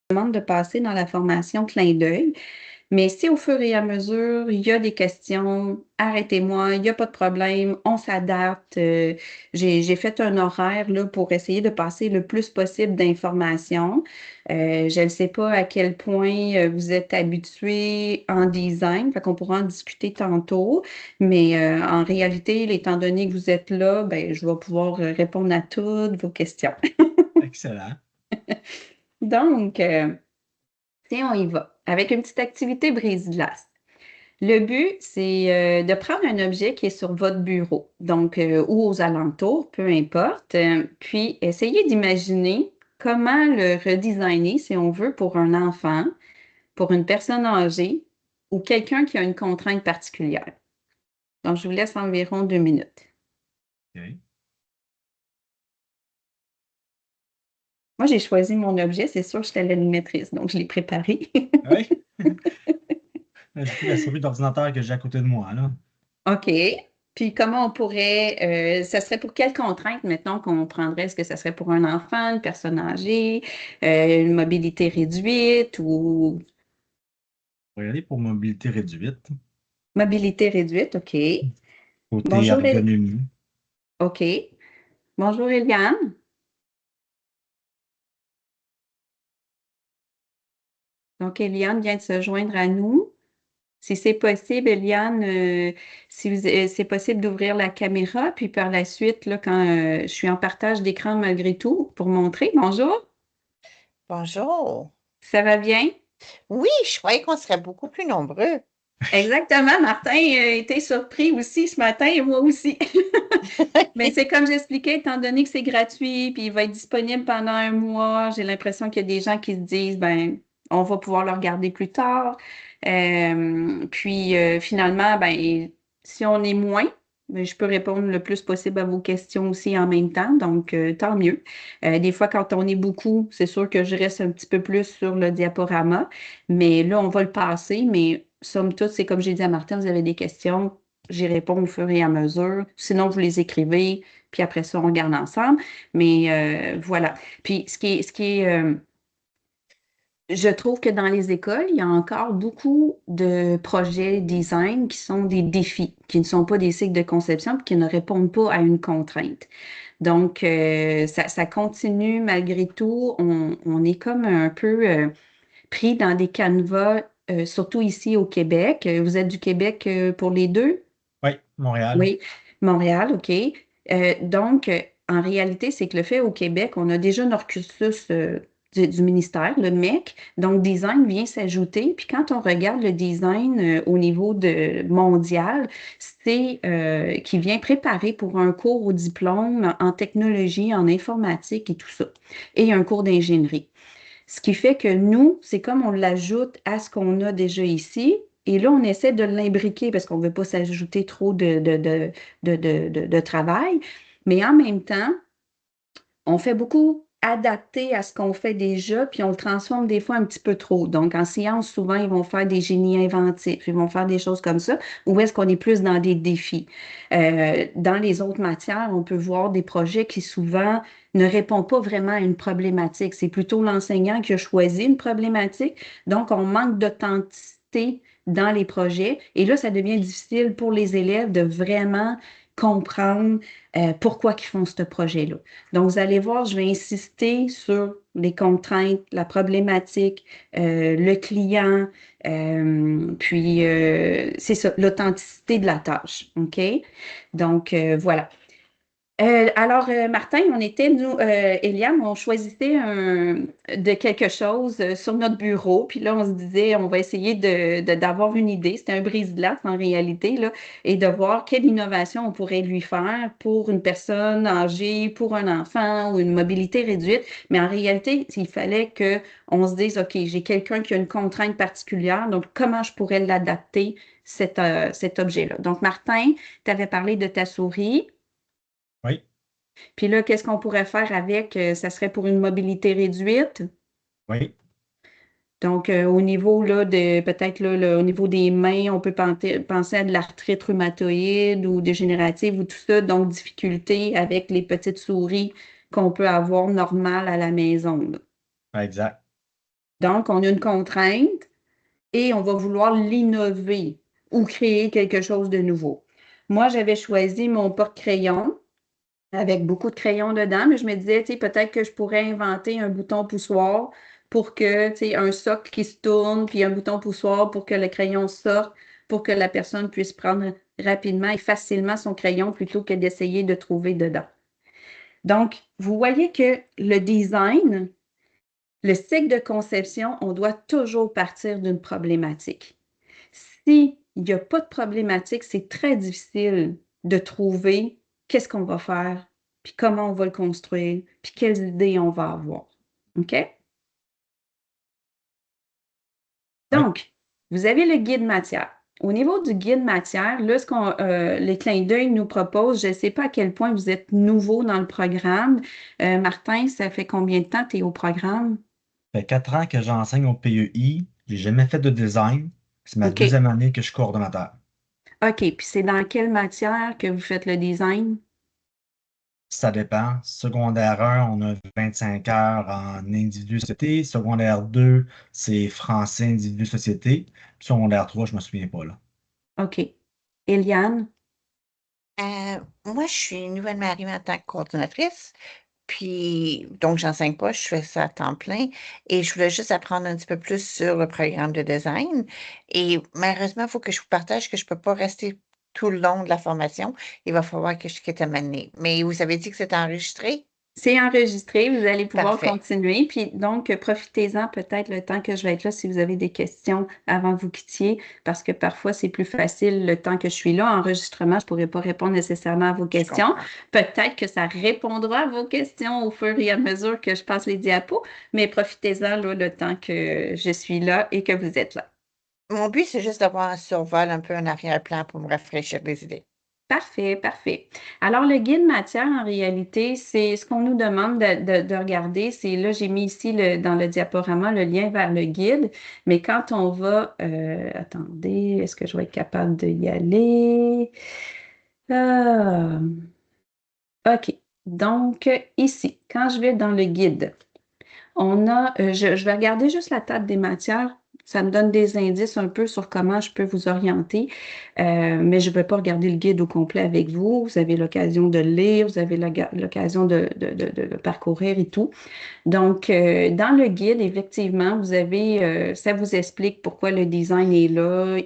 demande de passer dans la formation clin d'œil. Mais si au fur et à mesure, il y a des questions, arrêtez-moi, il n'y a pas de problème, on s'adapte. J'ai fait un horaire là, pour essayer de passer le plus possible d'informations. Je ne sais pas à quel point vous êtes habitué en design, fait qu'on pourra en discuter tantôt. Mais en réalité, étant donné que vous êtes là, ben, je vais pouvoir répondre à toutes vos questions. Excellent. Donc, tiens, on y va. Avec une petite activité brise-glace. Le but, c'est de prendre un objet qui est sur votre bureau, donc ou aux alentours, peu importe, puis essayer d'imaginer comment le redesigner, si on veut, pour un enfant, pour une personne âgée ou quelqu'un qui a une contrainte particulière. Donc, je vous laisse environ 2 minutes. OK. Moi, j'ai choisi mon objet, c'est sûr que j'étais l'animatrice, donc je l'ai préparé. Oui. Là, j'ai pris la souris d'ordinateur que j'ai à côté de moi, là. OK. Puis comment on pourrait, ça serait pour quelle contrainte maintenant qu'on prendrait? Est-ce que ça serait pour un enfant, une personne âgée, une mobilité réduite ou On va y aller pour mobilité réduite. mobilité réduite? OK. Côté Bonjour, ergonomie. OK. Bonjour, Eliane. Donc, Eliane vient de se joindre à nous. Si c'est possible, Eliane, si c'est possible d'ouvrir la caméra, puis par la suite, là, quand je suis en partage d'écran malgré tout, pour montrer. Bonjour, Bonjour. ça va bien? Oui, je croyais qu'on serait beaucoup plus nombreux. Exactement, Martin a été surpris aussi ce matin et moi aussi. Mais c'est comme j'expliquais, étant donné que c'est gratuit, puis il va être disponible pendant un mois, j'ai l'impression qu'il y a des gens qui se disent, ben, on va pouvoir le regarder plus tard. Puis finalement, ben, si on est moins, ben, je peux répondre le plus possible à vos questions aussi en même temps, donc tant mieux. Des fois, quand on est beaucoup, c'est sûr que je reste un petit peu plus sur le diaporama, mais là, on va le passer, mais somme toute, c'est comme j'ai dit à Martin, vous avez des questions, j'y réponds au fur et à mesure. Sinon, vous les écrivez, puis après ça, on regarde ensemble. Mais voilà. Puis je trouve que dans les écoles, il y a encore beaucoup de projets design qui sont des défis, qui ne sont pas des cycles de conception, puis qui ne répondent pas à une contrainte. Donc, ça continue malgré tout. On est comme un peu pris dans des canevas, surtout ici au Québec. Vous êtes du Québec pour les deux? Oui, Montréal. Oui, Montréal, OK. Donc, en réalité, c'est que le fait au Québec, on a déjà notre cursus du ministère, le MEC, donc design vient s'ajouter. Puis quand on regarde le design au niveau mondial, c'est qui vient préparer pour un cours au diplôme en technologie, en informatique et tout ça, et un cours d'ingénierie. Ce qui fait que nous, c'est comme on l'ajoute à ce qu'on a déjà ici. Et là, on essaie de l'imbriquer parce qu'on ne veut pas s'ajouter trop de travail. Mais en même temps, on fait beaucoup adapter à ce qu'on fait déjà, puis on le transforme des fois un petit peu trop. Donc, en science, souvent, ils vont faire des génies inventifs, ils vont faire des choses comme ça, ou est-ce qu'on est plus dans des défis? Dans les autres matières, on peut voir des projets qui souvent ne répondent pas vraiment à une problématique. C'est plutôt l'enseignant qui a choisi une problématique. Donc, on manque d'authenticité dans les projets. Et là, ça devient difficile pour les élèves de vraiment comprendre pourquoi ils font ce projet-là. Donc, vous allez voir, je vais insister sur les contraintes, la problématique, le client, puis c'est ça, l'authenticité de la tâche. OK? Donc, voilà. Alors, Martin, on était, nous, Eliane, on choisissait de quelque chose sur notre bureau, puis là, on se disait, on va essayer d'avoir une idée. C'était un brise-glace en réalité, là, et de voir quelle innovation on pourrait lui faire pour une personne âgée, pour un enfant ou une mobilité réduite. Mais en réalité, il fallait que on se dise, OK, j'ai quelqu'un qui a une contrainte particulière, donc comment je pourrais l'adapter, cet objet-là. Donc, Martin, tu avais parlé de ta souris. Oui. Puis là, qu'est-ce qu'on pourrait faire avec? Ça serait pour une mobilité réduite. Oui. Donc, au niveau là, de peut-être là, au niveau des mains, on peut penser à de l'arthrite rhumatoïde ou dégénérative ou tout ça. Donc, difficulté avec les petites souris qu'on peut avoir normales à la maison, là. Exact. Donc, on a une contrainte et on va vouloir l'innover ou créer quelque chose de nouveau. Moi, j'avais choisi mon porte-crayon avec beaucoup de crayons dedans, mais je me disais, tu sais, peut-être que je pourrais inventer un bouton poussoir pour que, tu sais, un socle qui se tourne, puis un bouton poussoir pour que le crayon sorte, pour que la personne puisse prendre rapidement et facilement son crayon plutôt que d'essayer de trouver dedans. Donc, vous voyez que le design, le cycle de conception, on doit toujours partir d'une problématique. S'il n'y a pas de problématique, c'est très difficile de trouver qu'est-ce qu'on va faire, puis comment on va le construire, puis quelles idées on va avoir. OK? Oui. Donc, vous avez le guide matière. Au niveau du guide matière, là, les clins d'œil nous proposent, je ne sais pas à quel point vous êtes nouveau dans le programme. Martin, ça fait combien de temps que tu es au programme? Ça fait 4 ans que j'enseigne au PEI. J'ai jamais fait de design. C'est ma OK. deuxième année que je suis coordonnateur. OK. Puis c'est dans quelle matière que vous faites le design? Ça dépend. Secondaire 1, on a 25 heures en individu-société. Secondaire 2, c'est français individu-société. Secondaire 3, je ne me souviens pas là. OK. Eliane? Moi, je suis nouvellement arrivée en tant que coordonnatrice, puis donc j'enseigne pas, je fais ça à temps plein et je voulais juste apprendre un petit peu plus sur le programme de design. Et malheureusement, il faut que je vous partage que je peux pas rester tout le long de la formation. Il va falloir que je quitte à m'amener. Mais vous avez dit que c'est enregistré? C'est enregistré, vous allez pouvoir Parfait. continuer. Puis donc, profitez-en peut-être le temps que je vais être là si vous avez des questions avant que vous quittiez, parce que parfois c'est plus facile le temps que je suis là. Enregistrement, je ne pourrai pas répondre nécessairement à vos Je questions. comprends. Peut-être que ça répondra à vos questions au fur et à mesure que je passe les diapos, mais profitez-en là, le temps que je suis là et que vous êtes là. Mon but, c'est juste d'avoir un survol, un peu un arrière-plan pour me rafraîchir les idées. Parfait, parfait. Alors, le guide matière, en réalité, c'est ce qu'on nous demande de regarder. C'est là, j'ai mis ici dans le diaporama le lien vers le guide. Mais quand on va, attendez, est-ce que je vais être capable d'y aller? Ah, OK. Donc, ici, quand je vais dans le guide, je vais regarder juste la table des matières. Ça me donne des indices un peu sur comment je peux vous orienter, mais je ne vais pas regarder le guide au complet avec vous. Vous avez l'occasion de le lire, vous avez l'occasion de le parcourir et tout. Donc, dans le guide, effectivement, ça vous explique pourquoi le design est là.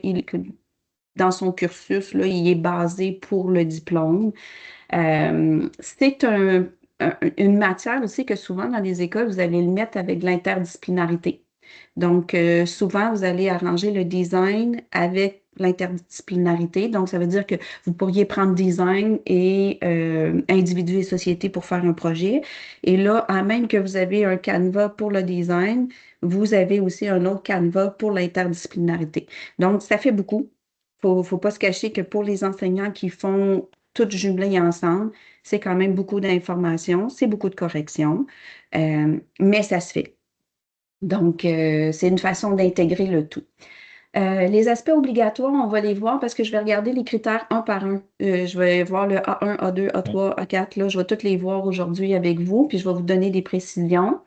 Dans son cursus, là, il est basé pour le diplôme. C'est une matière aussi que souvent dans les écoles, vous allez le mettre avec de l'interdisciplinarité. Donc, souvent, vous allez arranger le design avec l'interdisciplinarité. Donc, ça veut dire que vous pourriez prendre design et individu et société pour faire un projet. Et là, à même que vous avez un canevas pour le design, vous avez aussi un autre canevas pour l'interdisciplinarité. Donc, ça fait beaucoup. Faut pas se cacher que pour les enseignants qui font tout jumelé ensemble, c'est quand même beaucoup d'informations, c'est beaucoup de corrections, mais ça se fait. Donc, c'est une façon d'intégrer le tout. Les aspects obligatoires, on va les voir parce que je vais regarder les critères un par un. Je vais voir le A1, A2, Oui. A3, A4. Là, je vais tous les voir aujourd'hui avec vous, puis je vais vous donner des précisions.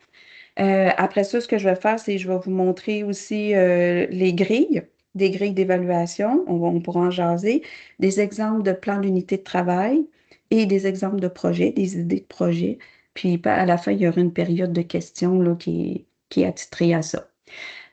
Après ça, ce que je vais faire, c'est que je vais vous montrer aussi les grilles, des grilles d'évaluation. On pourra en jaser, des exemples de plans d'unité de travail et des exemples de projets, des idées de projets. Puis à la fin, il y aura une période de questions là, qui est attitrée à ça.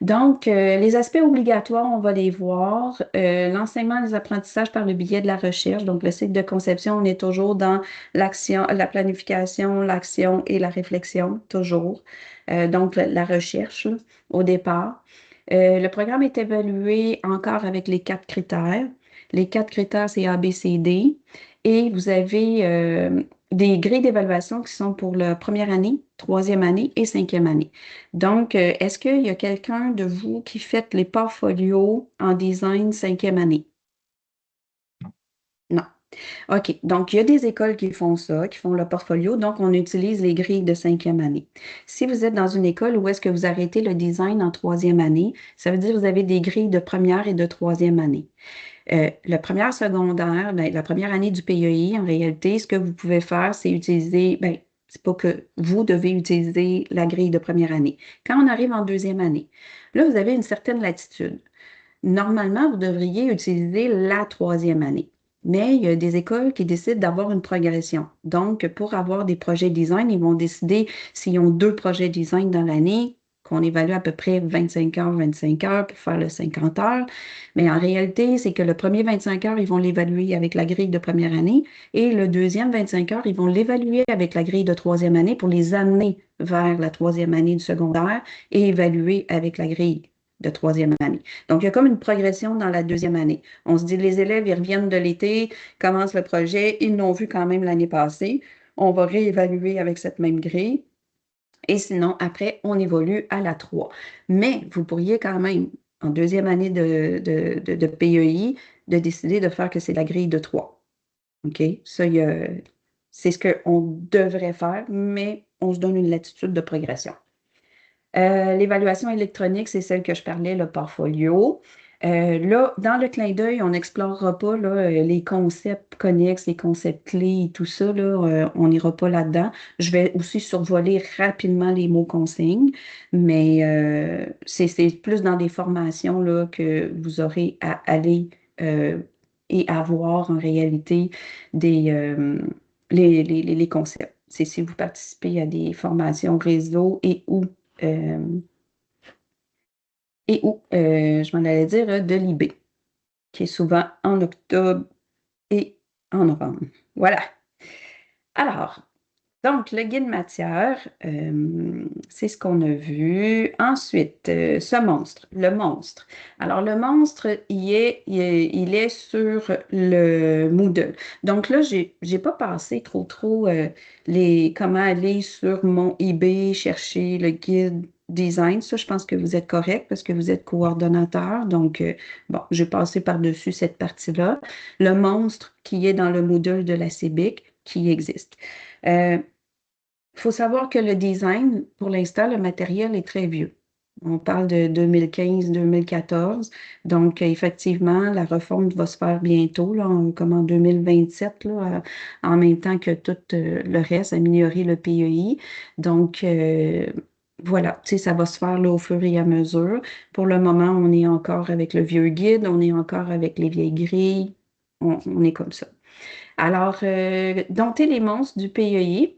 Donc, les aspects obligatoires, on va les voir. L'enseignement des apprentissages par le biais de la recherche. Donc, le cycle de conception, on est toujours dans l'action, la planification, l'action et la réflexion, toujours. Donc, la recherche là, au départ. Le programme est évalué encore avec les 4 critères. Les 4 critères, c'est A, B, C, D. Et vous avez des grilles d'évaluation qui sont pour la première année, troisième année et cinquième année. Donc, est-ce qu'il y a quelqu'un de vous qui fait les portfolios en design cinquième année? Non. OK. Donc, il y a des écoles qui font ça, qui font le portfolio. Donc, on utilise les grilles de cinquième année. Si vous êtes dans une école où est-ce que vous arrêtez le design en troisième année, ça veut dire que vous avez des grilles de première et de troisième année. La première secondaire, la première année du PEI, en réalité, ce que vous pouvez faire, c'est utiliser, ben, C'est pas que vous devez utiliser la grille de première année. Quand on arrive en deuxième année, là, vous avez une certaine latitude. Normalement, vous devriez utiliser la troisième année. Mais il y a des écoles qui décident d'avoir une progression. Donc, pour avoir des projets design, ils vont décider s'ils ont 2 projets design dans l'année, qu'on évalue à peu près 25 heures pour faire le 50 heures. Mais en réalité, c'est que le premier 25 heures, ils vont l'évaluer avec la grille de première année et le deuxième 25 heures, ils vont l'évaluer avec la grille de troisième année pour les amener vers la troisième année du secondaire et évaluer avec la grille de troisième année. Donc, il y a comme une progression dans la deuxième année. On se dit, les élèves, ils reviennent de l'été, commencent le projet, ils l'ont vu quand même l'année passée. On va réévaluer avec cette même grille. Et sinon, après, on évolue à la 3. Mais vous pourriez quand même, en deuxième année de PEI, de décider de faire que c'est la grille de 3. OK? Ça, c'est ce qu'on devrait faire, mais on se donne une latitude de progression. L'évaluation électronique, c'est celle que je parlais, le portfolio. Là, dans le clin d'œil, on n'explorera pas là, les concepts connexes, les concepts clés et tout ça. Là, on n'ira pas là-dedans. Je vais aussi survoler rapidement les mots consignes, mais c'est plus dans des formations là, que vous aurez à aller et avoir en réalité les concepts. C'est si vous participez à des formations réseau euh, je m'en allais dire, de l'IB, qui est souvent en octobre et en novembre. Voilà. Alors, donc, le guide matière, c'est ce qu'on a vu. Ensuite, ce monstre, le monstre. Alors, le monstre, il est sur le Moodle. Donc là, j'ai pas passé trop comment aller sur mon eBay, chercher le guide design. Ça, je pense que vous êtes correct parce que vous êtes coordonnateur. Donc, bon, j'ai passé par-dessus cette partie-là. Le monstre qui est dans le Moodle de la CEBIC, qui existe. Il faut savoir que le design, pour l'instant, le matériel est très vieux. On parle de 2015-2014. Donc, effectivement, la refonte va se faire bientôt, là, comme en 2027, là, en même temps que tout le reste, améliorer le PEI. Donc, voilà, tu sais, ça va se faire là, au fur et à mesure. Pour le moment, on est encore avec le vieux guide, on est encore avec les vieilles grilles. On est comme ça. Alors, dompter les monstres du PEI.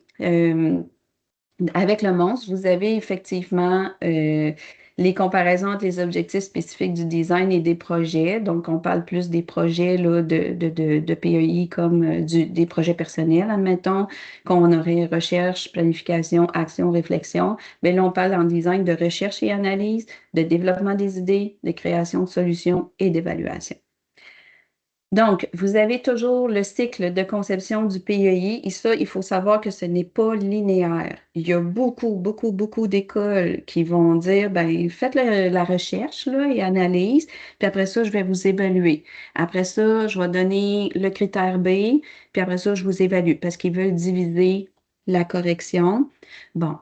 Avec le monstre, vous avez effectivement les comparaisons entre les objectifs spécifiques du design et des projets. Donc, on parle plus des projets là, de PEI comme des projets personnels, admettons, qu'on aurait recherche, planification, action, réflexion. Mais là, on parle en design de recherche et analyse, de développement des idées, de création de solutions et d'évaluation. Donc, vous avez toujours le cycle de conception du PEI et ça, il faut savoir que ce n'est pas linéaire. Il y a beaucoup d'écoles qui vont dire, ben, faites la recherche là, et analyse, puis après ça, je vais vous évaluer. Après ça, je vais donner le critère B, puis après ça, je vous évalue parce qu'ils veulent diviser la correction. Bon,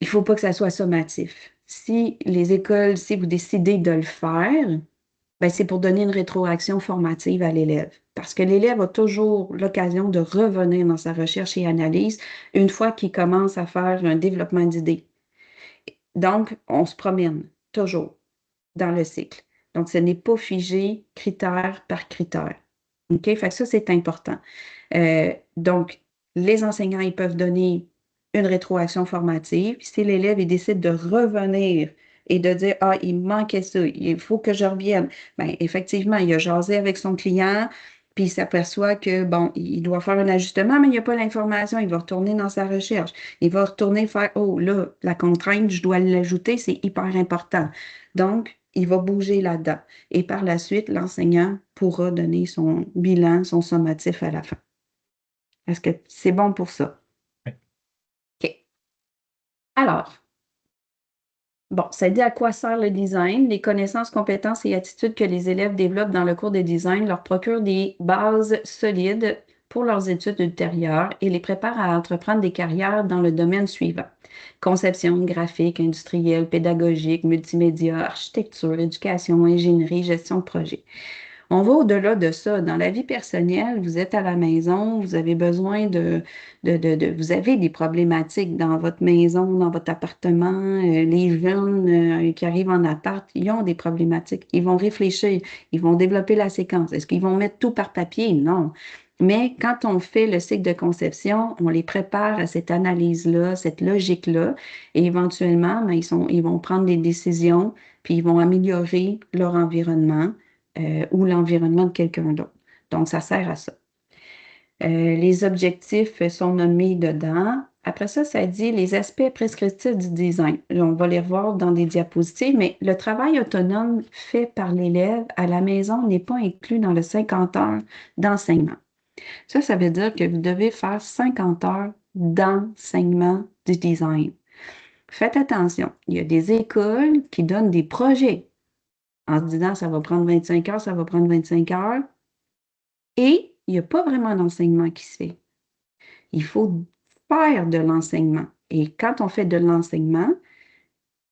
il ne faut pas que ça soit sommatif. Si les écoles, si vous décidez de le faire, ben, c'est pour donner une rétroaction formative à l'élève. Parce que l'élève a toujours l'occasion de revenir dans sa recherche et analyse une fois qu'il commence à faire un développement d'idées. Donc, on se promène toujours dans le cycle. Donc, ce n'est pas figé critère par critère. OK? Fait que ça, c'est important. Donc, les enseignants, ils peuvent donner une rétroaction formative. Si l'élève, il décide de revenir et de dire, ah, il me manquait ça, il faut que je revienne. Bien, effectivement, il a jasé avec son client, puis il s'aperçoit que, bon, il doit faire un ajustement, mais il n'y a pas l'information. Il va retourner dans sa recherche. Il va retourner faire, oh, là, la contrainte, je dois l'ajouter, c'est hyper important. Donc, il va bouger là-dedans. Et par la suite, l'enseignant pourra donner son bilan, son sommatif à la fin. Est-ce que c'est bon pour ça? Oui. OK. Alors, bon, ça dit à quoi sert le design. Les connaissances, compétences et attitudes que les élèves développent dans le cours de design leur procurent des bases solides pour leurs études ultérieures et les préparent à entreprendre des carrières dans le domaine suivant. Conception, graphique, industrielle, pédagogique, multimédia, architecture, éducation, ingénierie, gestion de projet. On va au-delà de ça. Dans la vie personnelle, vous êtes à la maison, vous avez besoin vous avez des problématiques dans votre maison, dans votre appartement. Les jeunes qui arrivent en appart, ils ont des problématiques. Ils vont réfléchir, ils vont développer la séquence. Est-ce qu'ils vont mettre tout par papier? Non. Mais quand on fait le cycle de conception, on les prépare à cette analyse-là, cette logique-là, et éventuellement, ben, ils vont prendre des décisions, puis ils vont améliorer leur environnement ou l'environnement de quelqu'un d'autre. Donc, ça sert à ça. Les objectifs sont nommés dedans. Après ça, ça dit les aspects prescriptifs du design. On va les revoir dans des diapositives, mais le travail autonome fait par l'élève à la maison n'est pas inclus dans le 50 heures d'enseignement. Ça veut dire que vous devez faire 50 heures d'enseignement du design. Faites attention, il y a des écoles qui donnent des projets en se disant ça va prendre 25 heures, ça va prendre 25 heures. Et il n'y a pas vraiment d'enseignement qui se fait. Il faut faire de l'enseignement. Et quand on fait de l'enseignement,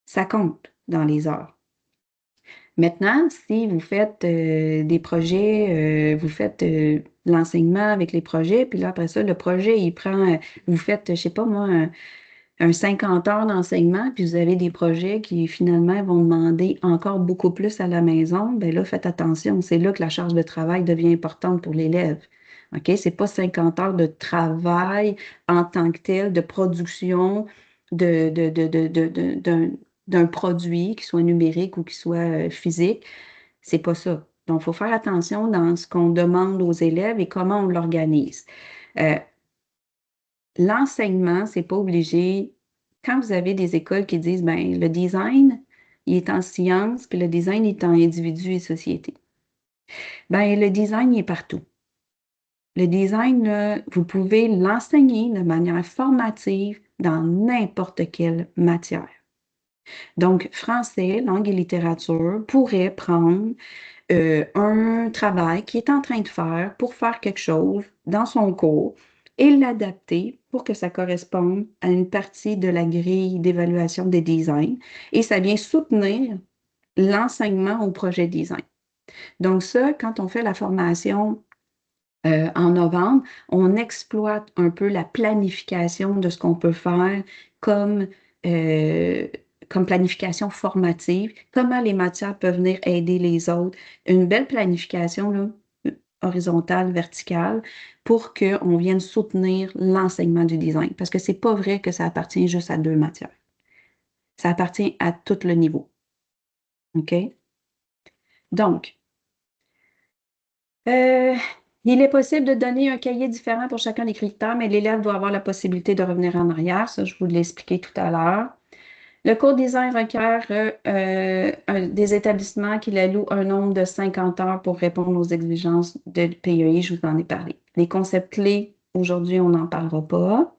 ça compte dans les heures. Maintenant, si vous faites des projets, vous faites l'enseignement avec les projets, puis là, après ça, le projet, il prend, vous faites, je sais pas moi, un 50 heures d'enseignement, puis vous avez des projets qui finalement vont demander encore beaucoup plus à la maison, bien là, faites attention, c'est là que la charge de travail devient importante pour l'élève. OK? C'est pas 50 heures de travail en tant que tel, de production d'un produit, qui soit numérique ou qui soit physique. C'est pas ça. Donc, il faut faire attention dans ce qu'on demande aux élèves et comment on l'organise. L'enseignement, c'est pas obligé. Quand vous avez des écoles qui disent, ben, le design, il est en sciences, puis le design est en individu et société. Ben, le design, il est partout. Le design, là, vous pouvez l'enseigner de manière formative dans n'importe quelle matière. Donc, français, langue et littérature pourrait prendre un travail qu'il est en train de faire pour faire quelque chose dans son cours et l'adapter pour que ça corresponde à une partie de la grille d'évaluation des designs. Et ça vient soutenir l'enseignement au projet design. Donc ça, quand on fait la formation en novembre, on exploite un peu la planification de ce qu'on peut faire comme, euh, comme planification formative, comment les matières peuvent venir aider les autres. Une belle planification là, horizontale, verticale, pour qu'on vienne soutenir l'enseignement du design. Parce que c'est pas vrai que ça appartient juste à deux matières. Ça appartient à tout le niveau. OK? Donc, il est possible de donner un cahier différent pour chacun des critères, mais l'élève doit avoir la possibilité de revenir en arrière. Ça, je vous l'ai expliqué tout à l'heure. Le cours design requiert des établissements qui allouent un nombre de 50 heures pour répondre aux exigences de PEI. Je vous en ai parlé. Les concepts clés, aujourd'hui, on n'en parlera pas.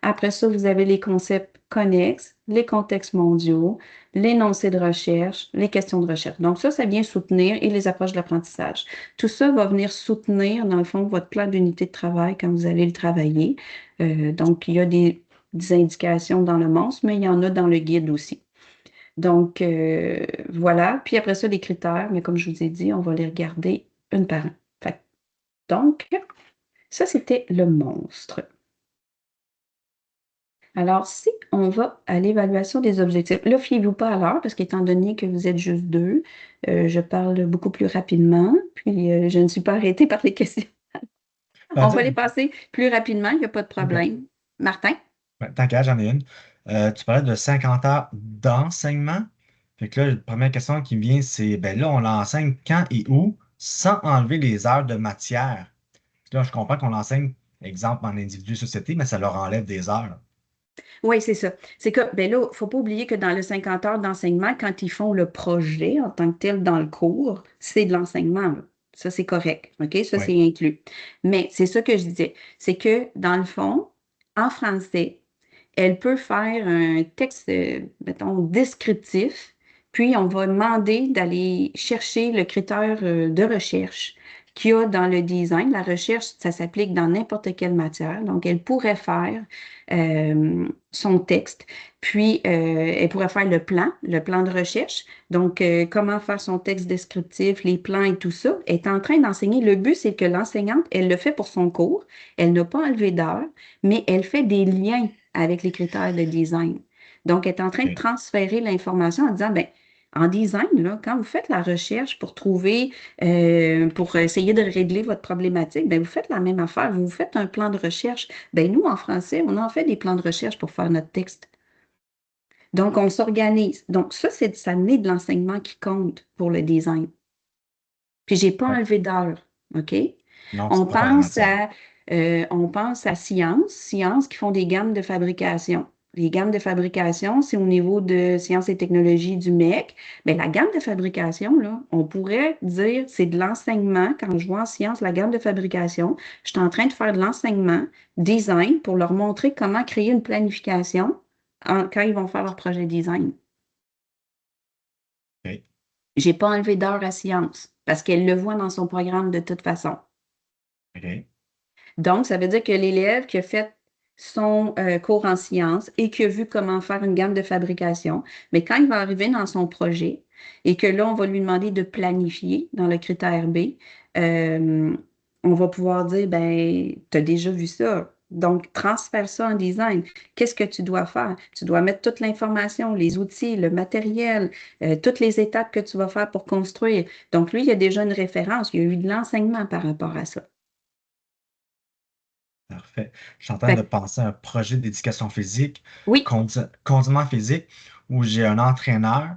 Après ça, vous avez les concepts connexes, les contextes mondiaux, l'énoncé de recherche, les questions de recherche. Donc ça vient soutenir et les approches de l'apprentissage. Tout ça va venir soutenir, dans le fond, votre plan d'unité de travail quand vous allez le travailler. Donc, il y a des indications dans le monstre, mais il y en a dans le guide aussi. Donc, voilà. Puis après ça, les critères, mais comme je vous ai dit, on va les regarder une par une. Donc, ça, c'était le monstre. Alors, si on va à l'évaluation des objectifs, là, fiez-vous pas à l'heure, parce qu'étant donné que vous êtes juste deux, je parle beaucoup plus rapidement, puis je ne suis pas arrêtée par les questions. Ben, On tu va sais, les passer plus rapidement, il n'y a pas de OK. problème. Martin? Ben, tant qu'à, j'en ai une. Tu parlais de 50 heures d'enseignement. Fait que là, la première question qui me vient, c'est ben là, on l'enseigne quand et où sans enlever les heures de matière. Là, je comprends qu'on l'enseigne, exemple, en individu société, mais ça leur enlève des heures. Oui, c'est ça. C'est que, ben là, il ne faut pas oublier que dans le 50 heures d'enseignement, quand ils font le projet en tant que tel dans le cours, c'est de l'enseignement, là. Ça, c'est correct. OK? Ça, Oui. c'est inclus. Mais c'est ça que je disais. C'est que, dans le fond, en français, elle peut faire un texte, mettons, descriptif, puis on va demander d'aller chercher le critère de recherche, qu'il y a dans le design. La recherche, ça s'applique dans n'importe quelle matière. Donc, elle pourrait faire son texte, puis elle pourrait faire le plan de recherche. Donc, comment faire son texte descriptif, les plans et tout ça. Elle est en train d'enseigner. Le but, c'est que l'enseignante, elle le fait pour son cours. Elle n'a pas enlevé d'heures, mais elle fait des liens avec les critères de design. Donc, elle est en train de OK. transférer l'information en disant, ben, en design, là, quand vous faites la recherche pour trouver, pour essayer de régler votre problématique, ben, vous faites la même affaire. Vous faites un plan de recherche. Ben, nous, en français, on en fait des plans de recherche pour faire notre texte. Donc, on s'organise. Donc, ça naît de l'enseignement qui compte pour le design. Puis, j'ai pas Ouais. enlevé d'heure, OK? Non, On c'est pas ta pense matière. on pense à Science qui font des gammes de fabrication. Les gammes de fabrication, c'est au niveau de sciences et technologies du MEC. Mais la gamme de fabrication, là, on pourrait dire c'est de l'enseignement. Quand je vois en sciences la gamme de fabrication, je suis en train de faire de l'enseignement design pour leur montrer comment créer une planification quand ils vont faire leur projet design. OK. J'ai pas enlevé d'heure à science parce qu'elle le voit dans son programme de toute façon. OK. Donc, ça veut dire que l'élève qui a fait son cours en sciences et qui a vu comment faire une gamme de fabrication, mais quand il va arriver dans son projet et que là, on va lui demander de planifier dans le critère B, euh, on va pouvoir dire, ben, tu as déjà vu ça. Donc, transfère ça en design. Qu'est-ce que tu dois faire? Tu dois mettre toute l'information, les outils, le matériel, toutes les étapes que tu vas faire pour construire. Donc, lui, il y a déjà une référence. Il y a eu de l'enseignement par rapport à ça. Parfait. Je suis en train de Fait penser à un projet d'éducation physique, oui, condiment physique, où j'ai un entraîneur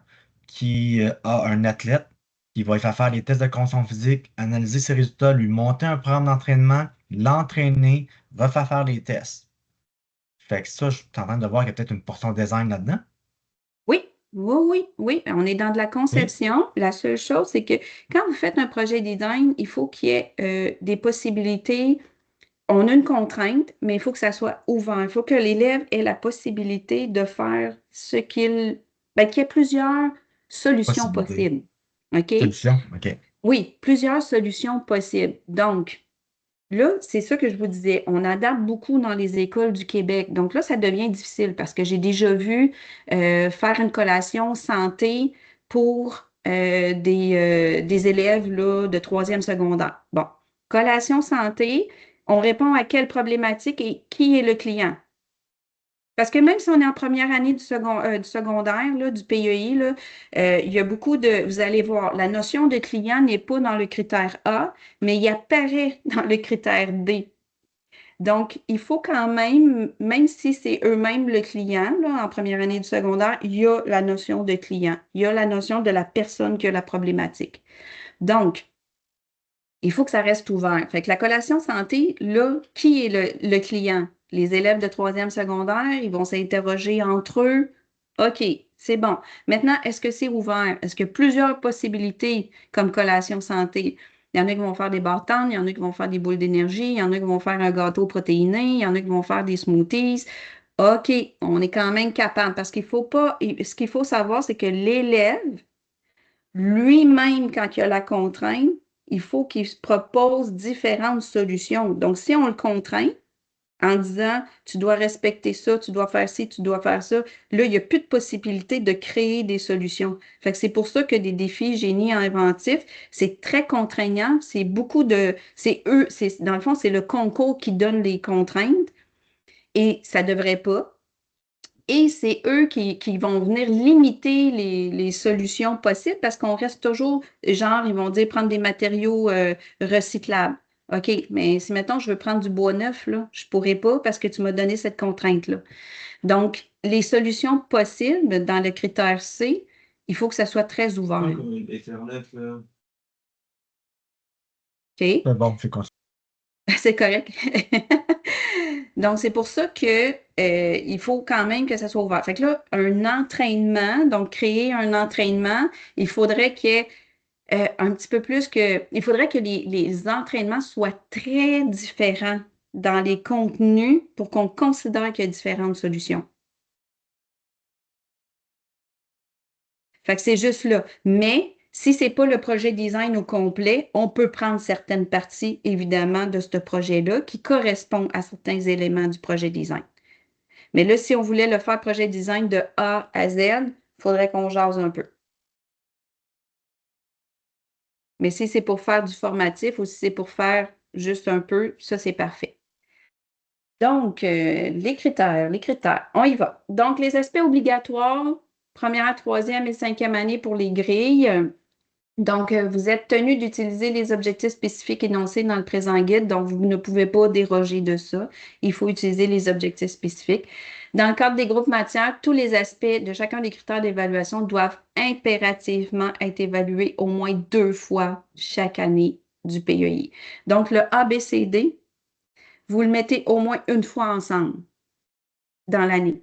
qui a un athlète qui va lui faire les tests de condition physique, analyser ses résultats, lui monter un programme d'entraînement, l'entraîner, refaire faire les tests. Fait que ça, je suis en train de voir qu'il y a peut-être une portion design là-dedans. oui, oui, oui, oui. On est dans de la OK? conception. La seule chose, c'est que quand vous faites un projet design, il faut qu'il y ait des possibilités. On a une contrainte, mais il faut que ça soit ouvert. Il faut que l'élève ait la possibilité de faire qu'il y ait plusieurs solutions Possibilité. possibles. OK? Solution. OK. Oui, plusieurs solutions possibles. Donc, là, c'est ça que je vous disais. On adapte beaucoup dans les écoles du Québec. Donc là, ça devient difficile parce que j'ai déjà vu faire une collation santé pour des élèves là, de troisième secondaire. Bon, collation santé, on répond à quelle problématique et qui est le client? Parce que même si on est en première année du secondaire, là, du PEI, là, il y a beaucoup vous allez voir, la notion de client n'est pas dans le critère A, mais il apparaît dans le critère D. Donc, il faut quand même si c'est eux-mêmes le client, là, en première année du secondaire, il y a la notion de client, il y a la notion de la personne qui a la problématique. Donc, il faut que ça reste ouvert. Fait que la collation santé, là, qui est le client? Les élèves de troisième secondaire, ils vont s'interroger entre eux. OK, c'est bon. Maintenant, est-ce que c'est ouvert? Est-ce qu'il y a plusieurs possibilités comme collation santé? Il y en a qui vont faire des bartendes, il y en a qui vont faire des boules d'énergie, il y en a qui vont faire un gâteau protéiné, il y en a qui vont faire des smoothies. OK, on est quand même capable parce qu'il faut pas, ce qu'il faut savoir, c'est que l'élève, lui-même, quand il a la contrainte, il faut qu'il se propose différentes solutions. Donc, si on le contraint en disant, tu dois respecter ça, tu dois faire ci, tu dois faire ça, là, il n'y a plus de possibilité de créer des solutions. Fait que c'est pour ça que des défis génie inventif, c'est très contraignant. Dans le fond, c'est le concours qui donne les contraintes et ça devrait pas. Et c'est eux qui vont venir limiter les solutions possibles parce qu'on reste toujours, genre, ils vont dire prendre des matériaux recyclables. OK, mais si mettons, je veux prendre du bois neuf, là, je ne pourrais pas parce que tu m'as donné cette contrainte-là. Donc, les solutions possibles dans le critère C, il faut que ça soit très ouvert. OK? C'est bon, c'est qu'on C'est correct. Donc, c'est pour ça que il faut quand même que ça soit ouvert. Fait que là, un entraînement, donc créer un entraînement, il faudrait qu'il y ait un petit peu plus il faudrait que les entraînements soient très différents dans les contenus pour qu'on considère qu'il y a différentes solutions. Fait que c'est juste là. Mais Si ce n'est pas le projet design au complet, on peut prendre certaines parties, évidemment, de ce projet-là qui correspondent à certains éléments du projet design. Mais là, si on voulait le faire projet design de A à Z, il faudrait qu'on jase un peu. Mais si c'est pour faire du formatif ou si c'est pour faire juste un peu, ça, c'est parfait. Donc, les critères, on y va. Donc, les aspects obligatoires, première, troisième et cinquième année pour les grilles. Donc, vous êtes tenu d'utiliser les objectifs spécifiques énoncés dans le présent guide, donc vous ne pouvez pas déroger de ça. Il faut utiliser les objectifs spécifiques. Dans le cadre des groupes matières, tous les aspects de chacun des critères d'évaluation doivent impérativement être évalués au moins 2 fois chaque année du PEI. Donc, le ABCD, vous le mettez au moins une fois ensemble dans l'année.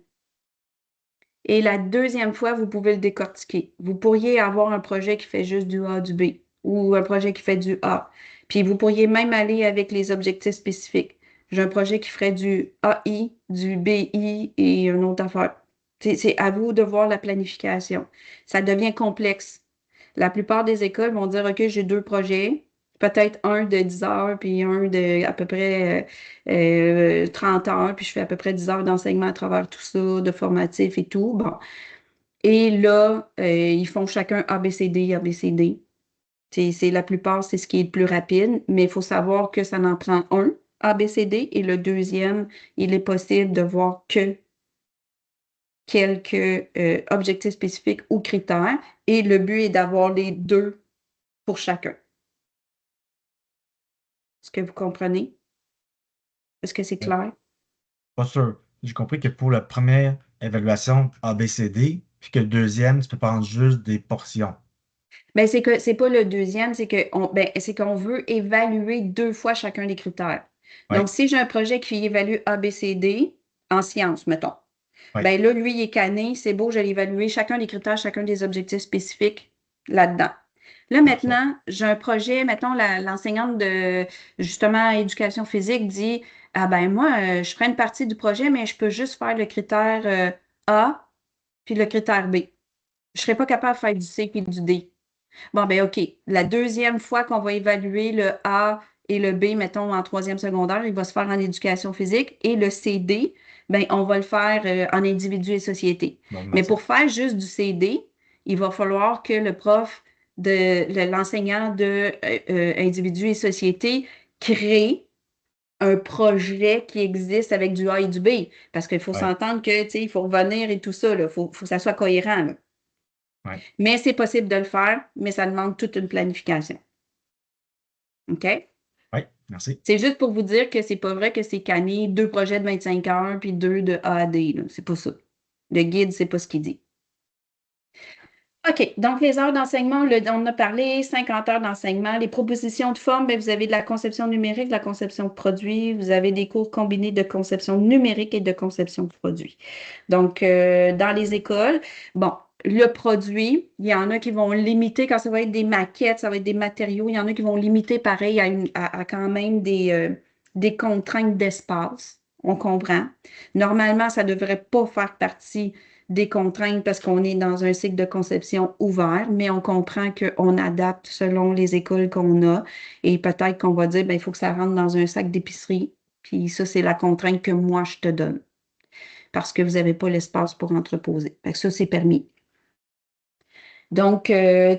Et la deuxième fois, vous pouvez le décortiquer. Vous pourriez avoir un projet qui fait juste du A, du B, ou un projet qui fait du A. Puis vous pourriez même aller avec les objectifs spécifiques. J'ai un projet qui ferait du AI, du BI et une autre affaire. C'est à vous de voir la planification. Ça devient complexe. La plupart des écoles vont dire, OK, j'ai 2 projets, peut-être un de 10 heures, puis un de à peu près 30 heures, puis je fais à peu près 10 heures d'enseignement à travers tout ça, de formatif et tout. Bon. Et là, ils font chacun ABCD, ABCD. La plupart, c'est ce qui est le plus rapide, mais il faut savoir que ça en prend un, ABCD, et le deuxième, il est possible de voir que quelques objectifs spécifiques ou critères, et le but est d'avoir les 2 pour chacun. Est-ce que vous comprenez? Est-ce que c'est clair? Pas sûr. J'ai compris que pour la première évaluation ABCD, puis que le deuxième, tu peux prendre juste des portions. Ben, c'est que c'est pas le deuxième, c'est qu'on veut évaluer 2 fois chacun des critères. Oui, Donc, si j'ai un projet qui évalue ABCD en sciences, mettons, oui, ben là, lui, il est canné, c'est beau, je l'ai évalué chacun des critères, chacun des objectifs spécifiques là-dedans. Là, parfait. maintenant, j'ai un projet, mettons, l'enseignante de, justement, éducation physique dit, ah ben moi, je ferai une partie du projet, mais je peux juste faire le critère A puis le critère B. Je ne serai pas capable de faire du C puis du D. Bon, ben OK. La deuxième fois qu'on va évaluer le A et le B, mettons, en troisième secondaire, il va se faire en éducation physique. Et le CD, ben, on va le faire en individu et société. Bonne Mais matière. pour faire juste du CD, il va falloir que le prof l'enseignant de individu et société crée un projet qui existe avec du A et du B. Parce qu'il faut Oui, s'entendre que, tu sais, il faut revenir et tout ça, il faut que ça soit cohérent, là. oui, Mais c'est possible de le faire, mais ça demande toute une planification. OK? oui, merci. C'est juste pour vous dire que c'est pas vrai que c'est canné 2 projets de 25 heures puis 2 de A à D, là. C'est pas ça. Le guide, c'est pas ce qu'il dit. OK, donc les heures d'enseignement, on en a parlé, 50 heures d'enseignement. Les propositions de forme, bien, vous avez de la conception numérique, de la conception de produits, vous avez des cours combinés de conception numérique et de conception de produits. Donc, dans les écoles, bon, le produit, il y en a qui vont limiter quand ça va être des maquettes, ça va être des matériaux, il y en a qui vont limiter pareil à quand même des contraintes d'espace. On comprend. Normalement, ça ne devrait pas faire partie des contraintes parce qu'on est dans un cycle de conception ouvert, mais on comprend qu'on adapte selon les écoles qu'on a et peut-être qu'on va dire, ben, il faut que ça rentre dans un sac d'épicerie. Puis ça, c'est la contrainte que moi, je te donne parce que vous n'avez pas l'espace pour entreposer. Fait que ça, c'est permis. Donc,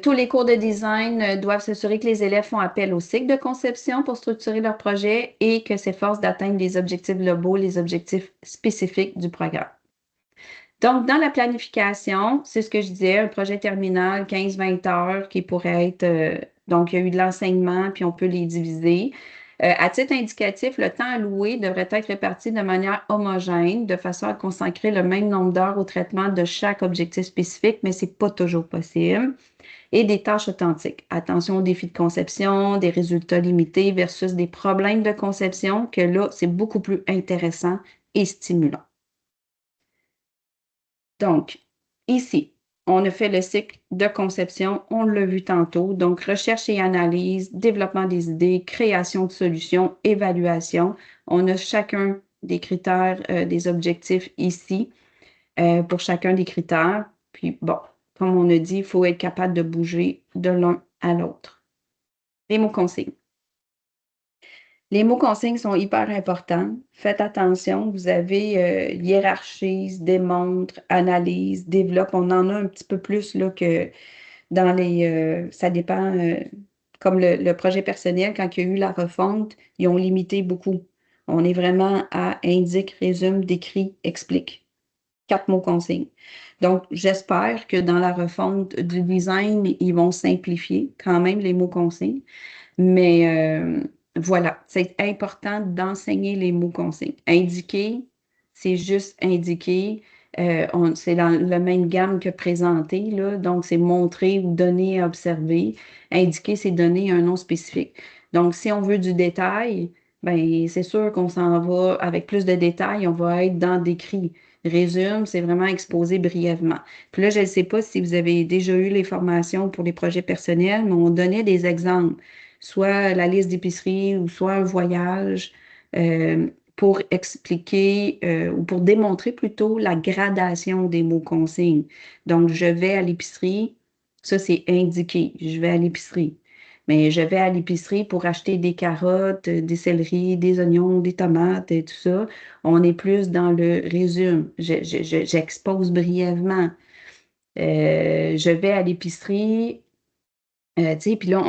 tous les cours de design doivent s'assurer que les élèves font appel au cycle de conception pour structurer leur projet et que s'efforcent d'atteindre les objectifs globaux, les objectifs spécifiques du programme. Donc, dans la planification, c'est ce que je disais, un projet terminal, 15-20 heures qui pourrait être, donc il y a eu de l'enseignement, puis on peut les diviser. À titre indicatif, le temps alloué devrait être réparti de manière homogène, de façon à consacrer le même nombre d'heures au traitement de chaque objectif spécifique, mais ce n'est pas toujours possible. Et des tâches authentiques. Attention aux défis de conception, des résultats limités versus des problèmes de conception, que là, c'est beaucoup plus intéressant et stimulant. Donc, ici, on a fait le cycle de conception, on l'a vu tantôt. Donc, recherche et analyse, développement des idées, création de solutions, évaluation. On a chacun des critères, des objectifs ici pour chacun des critères. Puis, bon, comme on a dit, il faut être capable de bouger de l'un à l'autre. Les mots consignes. Les mots consignes sont hyper importants. Faites attention, vous avez hiérarchise, démontre, analyse, développe. On en a un petit peu plus là, que dans les... ça dépend, comme le projet personnel, quand il y a eu la refonte, ils ont limité beaucoup. On est vraiment à indique, résume, décrit, explique. 4 mots consignes. Donc, j'espère que dans la refonte du design, ils vont simplifier quand même les mots consignes. Mais voilà, c'est important d'enseigner les mots consignes. Indiquer, c'est juste indiquer. C'est dans la même gamme que présenter, là, donc c'est montrer ou donner à observer. Indiquer, c'est donner un nom spécifique. Donc, si on veut du détail, ben, c'est sûr qu'on s'en va avec plus de détails, on va être dans décrit. Résume, c'est vraiment exposé brièvement. Puis là, je ne sais pas si vous avez déjà eu les formations pour les projets personnels, mais on donnait des exemples, soit la liste d'épicerie ou soit un voyage, pour expliquer ou pour démontrer plutôt la gradation des mots consignes. Donc, je vais à l'épicerie, ça c'est indiqué, je vais à l'épicerie. Mais je vais à l'épicerie pour acheter des carottes, des céleris, des oignons, des tomates et tout ça. On est plus dans le résumé. J'expose brièvement. Je vais à l'épicerie, tu sais, puis là,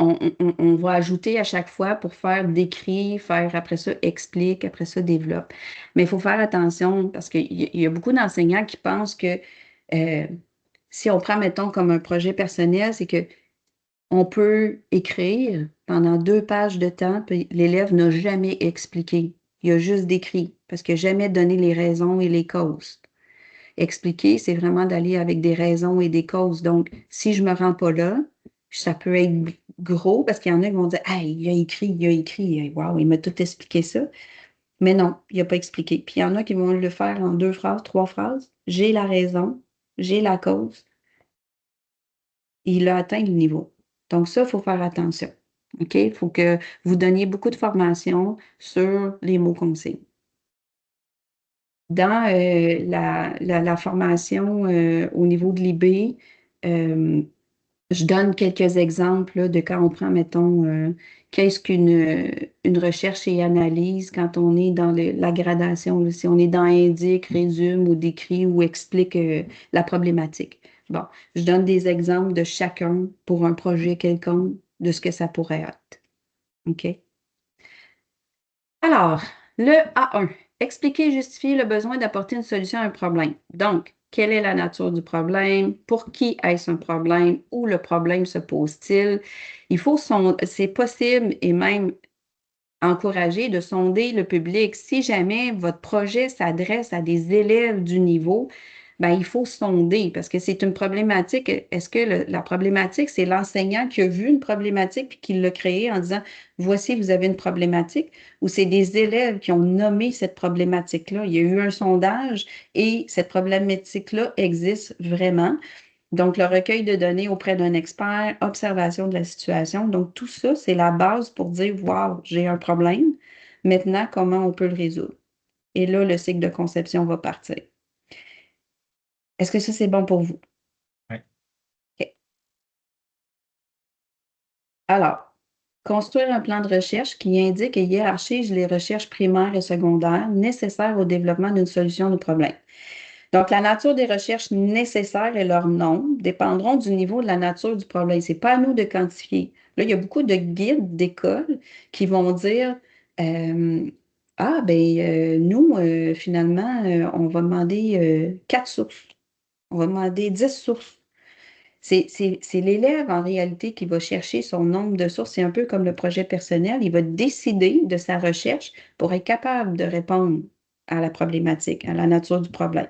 on va ajouter à chaque fois pour faire décrit, faire après ça explique, après ça développe. Mais il faut faire attention parce qu'il y a beaucoup d'enseignants qui pensent que si on prend, mettons, comme un projet personnel, c'est que on peut écrire pendant 2 pages de temps, puis l'élève n'a jamais expliqué. Il a juste décrit parce qu'il n'a jamais donné les raisons et les causes. Expliquer, c'est vraiment d'aller avec des raisons et des causes. Donc, si je ne me rends pas là, ça peut être gros parce qu'il y en a qui vont dire, hey, il a écrit, wow, il m'a tout expliqué ça. Mais non, il n'a pas expliqué. Puis il y en a qui vont le faire en 2 phrases, 3 phrases. J'ai la raison, j'ai la cause. Il a atteint le niveau. Donc, ça, il faut faire attention. OK? Il faut que vous donniez beaucoup de formation sur les mots consignes. Dans la formation au niveau de l'IB, je donne quelques exemples là, de quand on prend, mettons, qu'est-ce qu'une recherche et analyse quand on est dans la gradation, là, si on est dans indique, résume ou décrit ou explique la problématique. Bon, je donne des exemples de chacun pour un projet quelconque de ce que ça pourrait être. OK? Alors, le A1, expliquer et justifier le besoin d'apporter une solution à un problème. Donc, quelle est la nature du problème? Pour qui est-ce un problème? Où le problème se pose-t-il? C'est possible et même encouragé de sonder le public. Si jamais votre projet s'adresse à des élèves du niveau, ben, il faut sonder parce que c'est une problématique. Est-ce que la problématique, c'est l'enseignant qui a vu une problématique puis qui l'a créée en disant, voici, vous avez une problématique, ou c'est des élèves qui ont nommé cette problématique-là? Il y a eu un sondage et cette problématique-là existe vraiment. Donc, le recueil de données auprès d'un expert, observation de la situation. Donc, tout ça, c'est la base pour dire, wow, j'ai un problème. Maintenant, comment on peut le résoudre? Et là, le cycle de conception va partir. Est-ce que ça, c'est bon pour vous? Oui. OK. Alors, construire un plan de recherche qui indique et hiérarchise les recherches primaires et secondaires nécessaires au développement d'une solution de problème. Donc, la nature des recherches nécessaires et leur nombre dépendront du niveau de la nature du problème. Ce n'est pas à nous de quantifier. Là, il y a beaucoup de guides d'école qui vont dire ah, ben nous, finalement, on va demander 4 sources. On va demander 10 sources. C'est l'élève en réalité qui va chercher son nombre de sources. C'est un peu comme le projet personnel. Il va décider de sa recherche pour être capable de répondre à la problématique, à la nature du problème.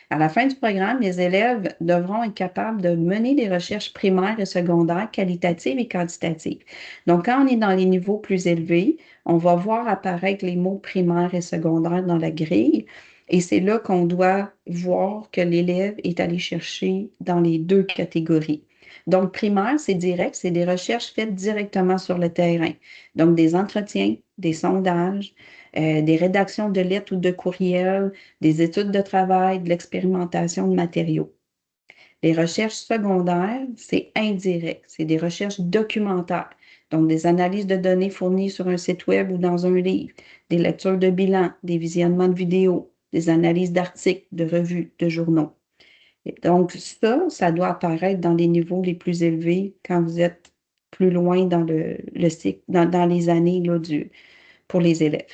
À la fin du programme, les élèves devront être capables de mener des recherches primaires et secondaires, qualitatives et quantitatives. Donc, quand on est dans les niveaux plus élevés, on va voir apparaître les mots primaires et secondaires dans la grille. Et c'est là qu'on doit voir que l'élève est allé chercher dans les 2 catégories. Donc, primaire, c'est direct, c'est des recherches faites directement sur le terrain. Donc, des entretiens, des sondages, des rédactions de lettres ou de courriels, des études de travail, de l'expérimentation de matériaux. Les recherches secondaires, c'est indirect. C'est des recherches documentaires. Donc, des analyses de données fournies sur un site web ou dans un livre, des lectures de bilan, des visionnements de vidéos, des analyses d'articles, de revues, de journaux. Et donc, ça doit apparaître dans les niveaux les plus élevés quand vous êtes plus loin dans le cycle, dans les années là, pour les élèves.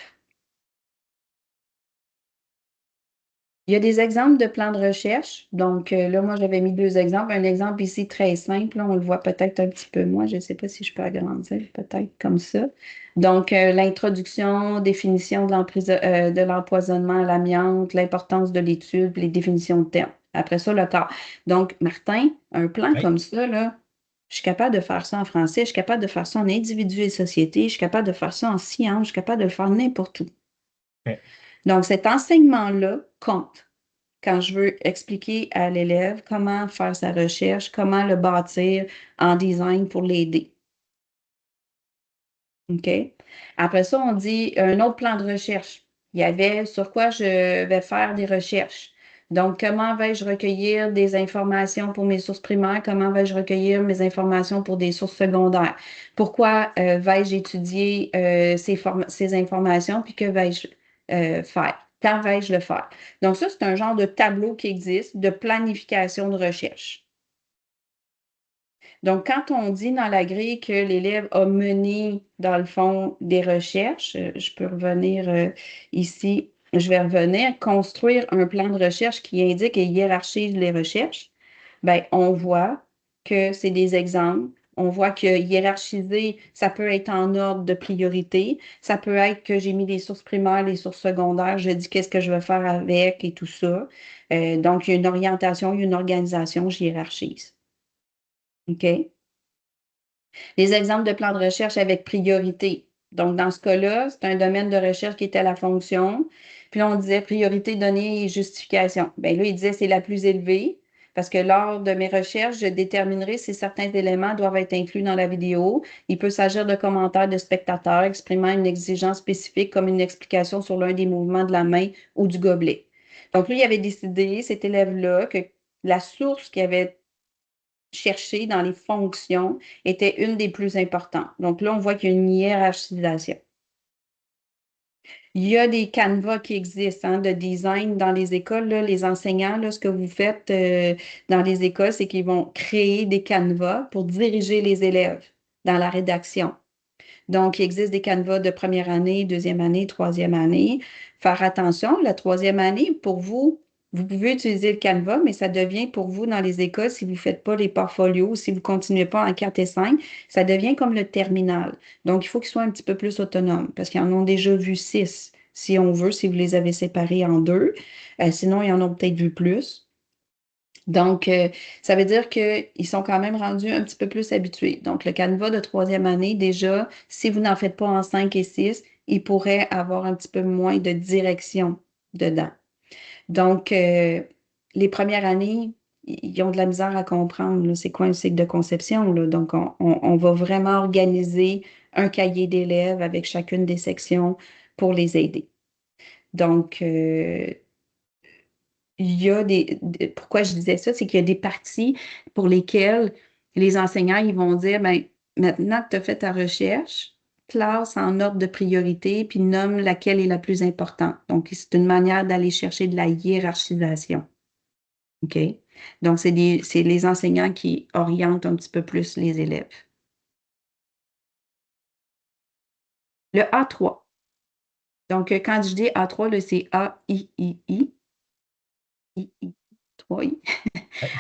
Il y a des exemples de plans de recherche. Donc, là, moi, j'avais mis 2 exemples. Un exemple ici très simple. Là, on le voit peut-être un petit peu moins. Je ne sais pas si je peux agrandir, peut-être comme ça. Donc, l'introduction, définition de l'empoisonnement à l'amiante, l'importance de l'étude, les définitions de termes. Après ça, le cas. Donc, Martin, un plan Oui. comme ça, là, je suis capable de faire ça en français, je suis capable de faire ça en individu et société, je suis capable de faire ça en sciences, je suis capable de le faire n'importe où. OK. Donc, cet enseignement-là compte quand je veux expliquer à l'élève comment faire sa recherche, comment le bâtir en design pour l'aider. OK? Après ça, on dit un autre plan de recherche. Il y avait sur quoi je vais faire des recherches. Donc, comment vais-je recueillir des informations pour mes sources primaires? Comment vais-je recueillir mes informations pour des sources secondaires? Pourquoi vais-je étudier ces informations? Puis que vais-je faire? Quand vais-je le faire? Donc, ça, c'est un genre de tableau qui existe de planification de recherche. Donc, quand on dit dans la grille que l'élève a mené, dans le fond, des recherches, je peux revenir ici, je vais revenir, construire un plan de recherche qui indique et hiérarchise les recherches, bien, on voit que c'est des exemples. On voit que hiérarchiser, ça peut être en ordre de priorité. Ça peut être que j'ai mis les sources primaires, les sources secondaires, je dis qu'est-ce que je veux faire avec et tout ça. Donc, il y a une orientation, il y a une organisation, je hiérarchise. OK? Les exemples de plans de recherche avec priorité. Donc, dans ce cas-là, c'est un domaine de recherche qui était la fonction. Puis là, on disait priorité, données et justification. Bien là, il disait c'est la plus élevée parce que lors de mes recherches, je déterminerai si certains éléments doivent être inclus dans la vidéo. Il peut s'agir de commentaires de spectateurs exprimant une exigence spécifique comme une explication sur l'un des mouvements de la main ou du gobelet. Donc, lui, il avait décidé, cet élève-là, que la source qui avait chercher dans les fonctions était une des plus importantes. Donc là, on voit qu'il y a une hiérarchisation. Il y a des canevas qui existent de design dans les écoles. Là, les enseignants, là, ce que vous faites dans les écoles, c'est qu'ils vont créer des canevas pour diriger les élèves dans la rédaction. Donc, il existe des canevas de première année, deuxième année, troisième année. Faire attention, la troisième année, pour vous, vous pouvez utiliser le Canva, mais ça devient pour vous dans les écoles, si vous ne faites pas les portfolios, si vous ne continuez pas en 4 et 5, ça devient comme le terminal. Donc, il faut qu'ils soient un petit peu plus autonomes parce qu'ils en ont déjà vu 6, si on veut, si vous les avez séparés en 2. Sinon, ils en ont peut-être vu plus. Donc, ça veut dire qu'ils sont quand même rendus un petit peu plus habitués. Donc, le Canva de troisième année, déjà, si vous n'en faites pas en 5 et 6, il pourrait avoir un petit peu moins de direction dedans. Donc, les premières années, ils ont de la misère à comprendre c'est quoi un cycle de conception. Là. Donc, on va vraiment organiser un cahier d'élèves avec chacune des sections pour les aider. Donc, il y a pourquoi je disais ça, c'est qu'il y a des parties pour lesquelles les enseignants, ils vont dire, ben, maintenant que tu as fait ta recherche, classe en ordre de priorité, puis nomme laquelle est la plus importante. Donc, c'est une manière d'aller chercher de la hiérarchisation. OK? Donc, c'est les enseignants qui orientent un petit peu plus les élèves. Le A3. Donc, quand je dis A3, là, c'est A-I-I-I. I-I. 3I.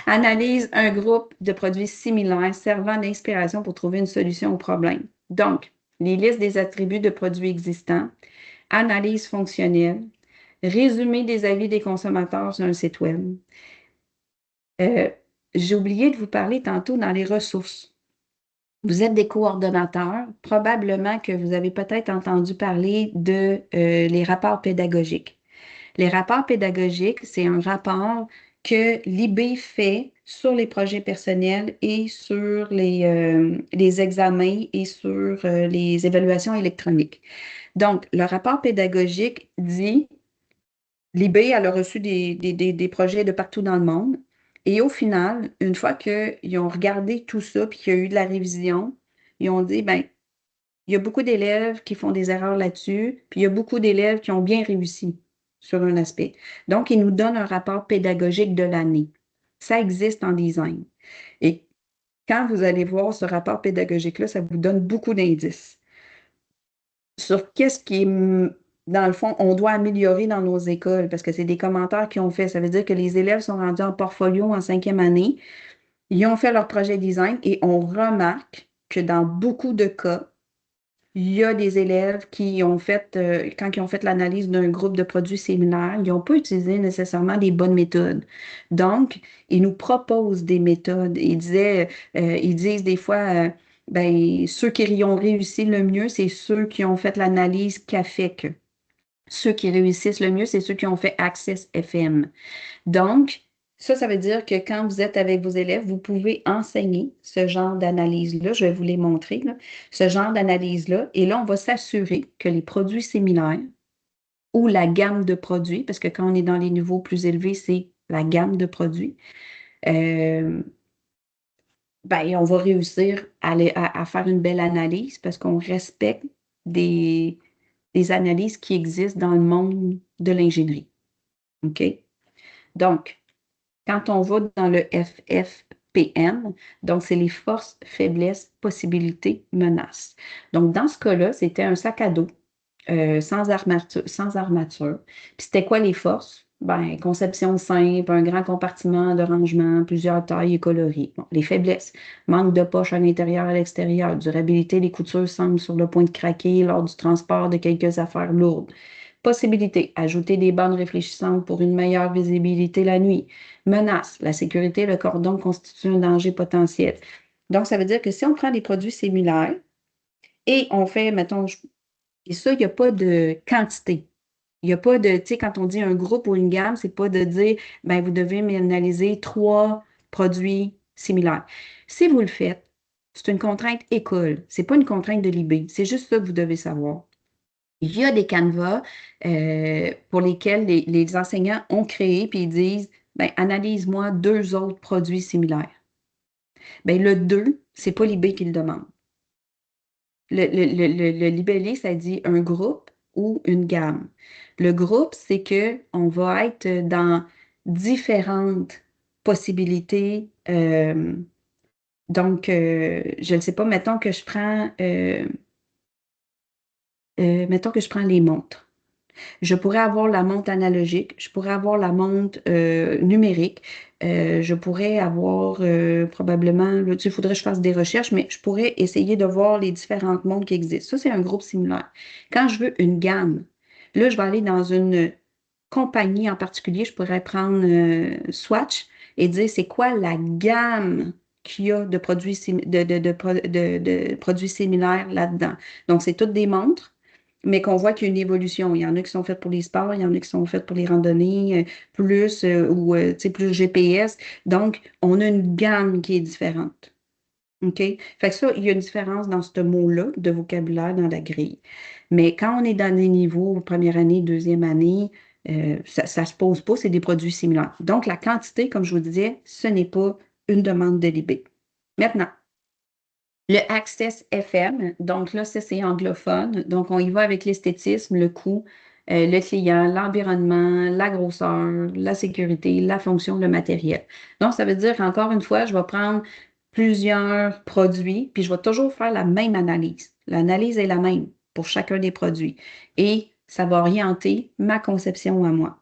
Analyse un groupe de produits similaires servant d'inspiration pour trouver une solution au problème. Donc, les listes des attributs de produits existants, analyse fonctionnelle, résumé des avis des consommateurs sur un site web. J'ai oublié de vous parler tantôt dans les ressources. Vous êtes des coordonnateurs, probablement que vous avez peut-être entendu parler de les rapports pédagogiques. Les rapports pédagogiques, c'est un rapport que l'IB fait sur les projets personnels et sur les examens et sur les évaluations électroniques. Donc, le rapport pédagogique dit, l'IB, elle a reçu des projets de partout dans le monde. Et au final, une fois qu'ils ont regardé tout ça, puis qu'il y a eu de la révision, ils ont dit, ben, il y a beaucoup d'élèves qui font des erreurs là-dessus, puis il y a beaucoup d'élèves qui ont bien réussi sur un aspect. Donc, ils nous donnent un rapport pédagogique de l'année. Ça existe en design. Et quand vous allez voir ce rapport pédagogique-là, ça vous donne beaucoup d'indices sur qu'est-ce qui est, dans le fond, on doit améliorer dans nos écoles, parce que c'est des commentaires qu'ils ont fait. Ça veut dire que les élèves sont rendus en portfolio en 5e année, ils ont fait leur projet design et on remarque que dans beaucoup de cas, il y a des élèves qui ont fait, quand ils ont fait l'analyse d'un groupe de produits similaires, ils n'ont pas utilisé nécessairement des bonnes méthodes. Donc, ils nous proposent des méthodes. Ils disent des fois, ben, ceux qui ont réussi le mieux, c'est ceux qui ont fait l'analyse CAFEC. Ceux qui réussissent le mieux, c'est ceux qui ont fait Access FM. Donc, ça veut dire que quand vous êtes avec vos élèves, vous pouvez enseigner ce genre d'analyse-là. Je vais vous les montrer, là, ce genre d'analyse-là. Et là, on va s'assurer que les produits similaires ou la gamme de produits, parce que quand on est dans les niveaux plus élevés, c'est la gamme de produits, euh, ben, on va réussir à faire une belle analyse parce qu'on respecte des, des analyses qui existent dans le monde de l'ingénierie. OK? Donc, quand on va dans le FFPM, donc c'est les forces, faiblesses, possibilités, menaces. Donc, dans ce cas-là, c'était un sac à dos sans armature, sans armature. Puis c'était quoi les forces? Ben, conception simple, un grand compartiment de rangement, plusieurs tailles et coloris. Bon, les faiblesses, manque de poche à l'intérieur et à l'extérieur, durabilité, les coutures semblent sur le point de craquer lors du transport de quelques affaires lourdes. Possibilité, ajouter des bandes réfléchissantes pour une meilleure visibilité la nuit. Menace, la sécurité, le cordon constitue un danger potentiel. Donc, ça veut dire que si on prend des produits similaires et on fait, mettons, et ça, il n'y a pas de quantité. Il n'y a pas de, tu sais, quand on dit un groupe ou une gamme, c'est pas de dire, ben, vous devez m'analyser 3 produits similaires. Si vous le faites, c'est une contrainte école. C'est pas une contrainte de l'IB. C'est juste ça que vous devez savoir. Il y a des canevas pour lesquels les enseignants ont créé, puis ils disent, ben, analyse-moi 2 autres produits similaires. Ben, le 2, c'est pas l'IB qui le demande. Le libellé, ça dit un groupe ou une gamme. Le groupe, c'est que on va être dans différentes possibilités. Donc, je ne sais pas, mettons que je prends les montres. Je pourrais avoir la montre analogique, je pourrais avoir la montre numérique, je pourrais avoir probablement, là, il faudrait que je fasse des recherches, mais je pourrais essayer de voir les différentes montres qui existent. Ça, c'est un groupe similaire. Quand je veux une gamme, là, je vais aller dans une compagnie en particulier, je pourrais prendre Swatch et dire c'est quoi la gamme qu'il y a de produits, de produits similaires là-dedans. Donc, c'est toutes des montres mais qu'on voit qu'il y a une évolution. Il y en a qui sont faites pour les sports, il y en a qui sont faites pour les randonnées, tu sais, plus GPS. Donc, on a une gamme qui est différente. OK? Fait que ça, il y a une différence dans ce mot-là de vocabulaire dans la grille. Mais quand on est dans des niveaux, première année, deuxième année, ça ne se pose pas, c'est des produits similaires. Donc, la quantité, comme je vous disais, ce n'est pas une demande de l'IB. Maintenant, le Access FM, donc là, ça, c'est anglophone. Donc, on y va avec l'esthétisme, le coût, le client, l'environnement, la grosseur, la sécurité, la fonction, le matériel. Donc, ça veut dire qu'encore une fois, je vais prendre plusieurs produits, puis je vais toujours faire la même analyse. L'analyse est la même pour chacun des produits. Et ça va orienter ma conception à moi.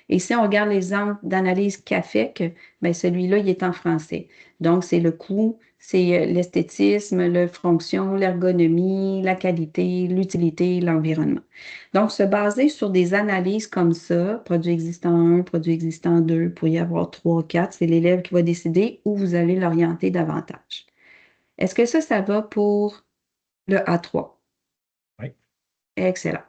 Et si on regarde l'exemple d'analyse CAFEC, ben celui-là, il est en français. Donc, c'est le coût, c'est l'esthétisme, la fonction, l'ergonomie, la qualité, l'utilité, l'environnement. Donc, se baser sur des analyses comme ça, produit existant 1, produit existant 2, il peut y avoir 3, 4, c'est l'élève qui va décider où vous allez l'orienter davantage. Est-ce que ça va pour le A3? Oui. Excellent.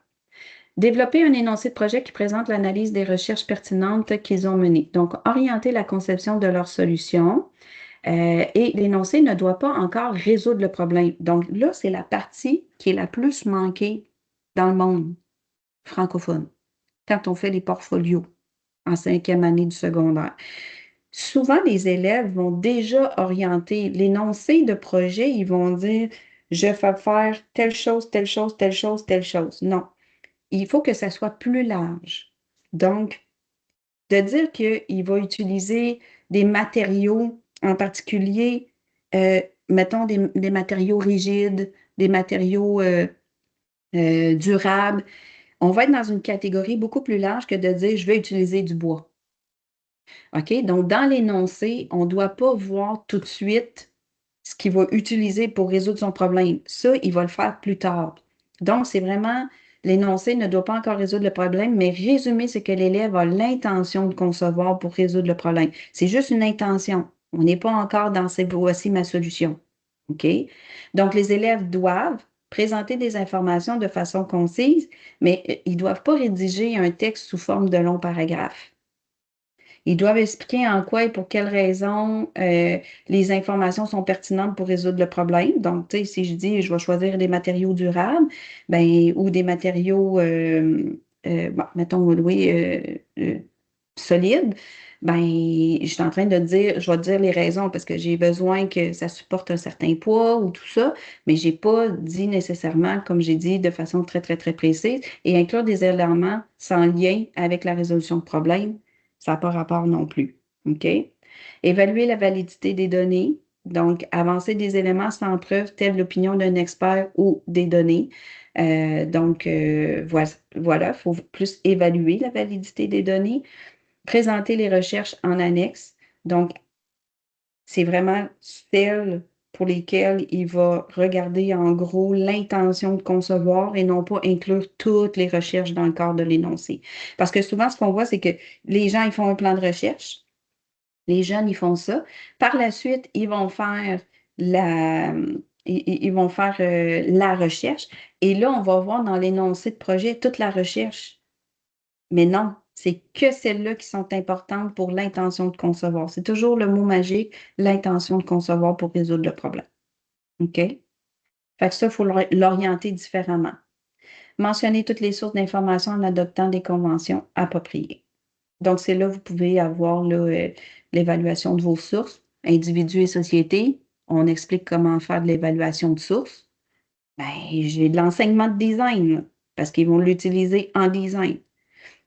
Développer un énoncé de projet qui présente l'analyse des recherches pertinentes qu'ils ont menées. Donc, orienter la conception de leur solution. Et l'énoncé ne doit pas encore résoudre le problème. Donc, là, c'est la partie qui est la plus manquée dans le monde francophone quand on fait les portfolios en 5e année du secondaire. souvent les élèves vont déjà orienter l'énoncé de projet, ils vont dire, je vais faire telle chose, telle chose, telle chose, telle chose. Non, il faut que ça soit plus large. Donc, de dire qu'il va utiliser des matériaux en particulier, mettons des matériaux rigides, des matériaux durables, on va être dans une catégorie beaucoup plus large que de dire je vais utiliser du bois. OK? Donc, dans l'énoncé, on ne doit pas voir tout de suite ce qu'il va utiliser pour résoudre son problème. Ça, il va le faire plus tard. Donc, c'est vraiment, l'énoncé ne doit pas encore résoudre le problème, mais résumer ce que l'élève a l'intention de concevoir pour résoudre le problème. C'est juste une intention. On n'est pas encore dans ces voici ma solution. OK? Donc, les élèves doivent présenter des informations de façon concise, mais ils ne doivent pas rédiger un texte sous forme de longs paragraphes. Ils doivent expliquer en quoi et pour quelles raisons les informations sont pertinentes pour résoudre le problème. Donc, tu sais, si je dis je vais choisir des matériaux durables, ben, ou des matériaux, bon, mettons, oui, solides, ben, je suis en train de dire, je vais te dire les raisons parce que j'ai besoin que ça supporte un certain poids ou tout ça, mais je n'ai pas dit nécessairement, comme j'ai dit, de façon très, très, très précise, et inclure des éléments sans lien avec la résolution de problème. Ça n'a pas rapport non plus. OK? Évaluer la validité des données. Donc, avancer des éléments sans preuve, telle l'opinion d'un expert ou des données. Voilà, il faut plus évaluer la validité des données. Présenter les recherches en annexe. Donc, c'est vraiment celles pour lesquelles il va regarder en gros l'intention de concevoir et non pas inclure toutes les recherches dans le cadre de l'énoncé. Parce que souvent, ce qu'on voit, c'est que les gens, ils font un plan de recherche. Les jeunes, ils font ça. Par la suite, ils vont faire la, ils vont faire la recherche. Et là, on va voir dans l'énoncé de projet toute la recherche. Mais non, c'est que celles-là qui sont importantes pour l'intention de concevoir. C'est toujours le mot magique, l'intention de concevoir pour résoudre le problème. OK? Fait que ça, il faut l'orienter différemment. Mentionner toutes les sources d'informations en adoptant des conventions appropriées. Donc, c'est là que vous pouvez avoir l'évaluation de vos sources, individus et sociétés. On explique comment faire de l'évaluation de sources. Ben, j'ai de l'enseignement de design, là, parce qu'ils vont l'utiliser en design.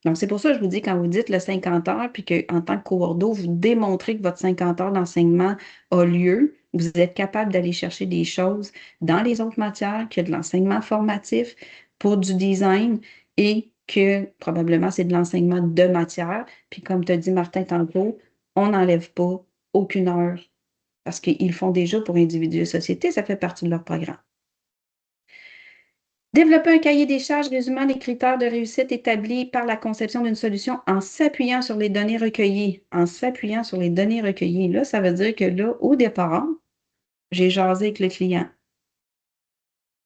Donc, c'est pour ça que je vous dis, quand vous dites le 50 heures, puis qu'en tant que cours d'eau, vous démontrez que votre 50 heures d'enseignement a lieu, vous êtes capable d'aller chercher des choses dans les autres matières, qu'il y a de l'enseignement formatif pour du design et que probablement c'est de l'enseignement de matière. Puis comme tu as dit, Martin, tantôt, on n'enlève pas aucune heure parce qu'ils font déjà pour individus et sociétés, ça fait partie de leur programme. Développer un cahier des charges résumant les critères de réussite établis par la conception d'une solution en s'appuyant sur les données recueillies. En s'appuyant sur les données recueillies, là, ça veut dire que là, au départ, j'ai jasé avec le client.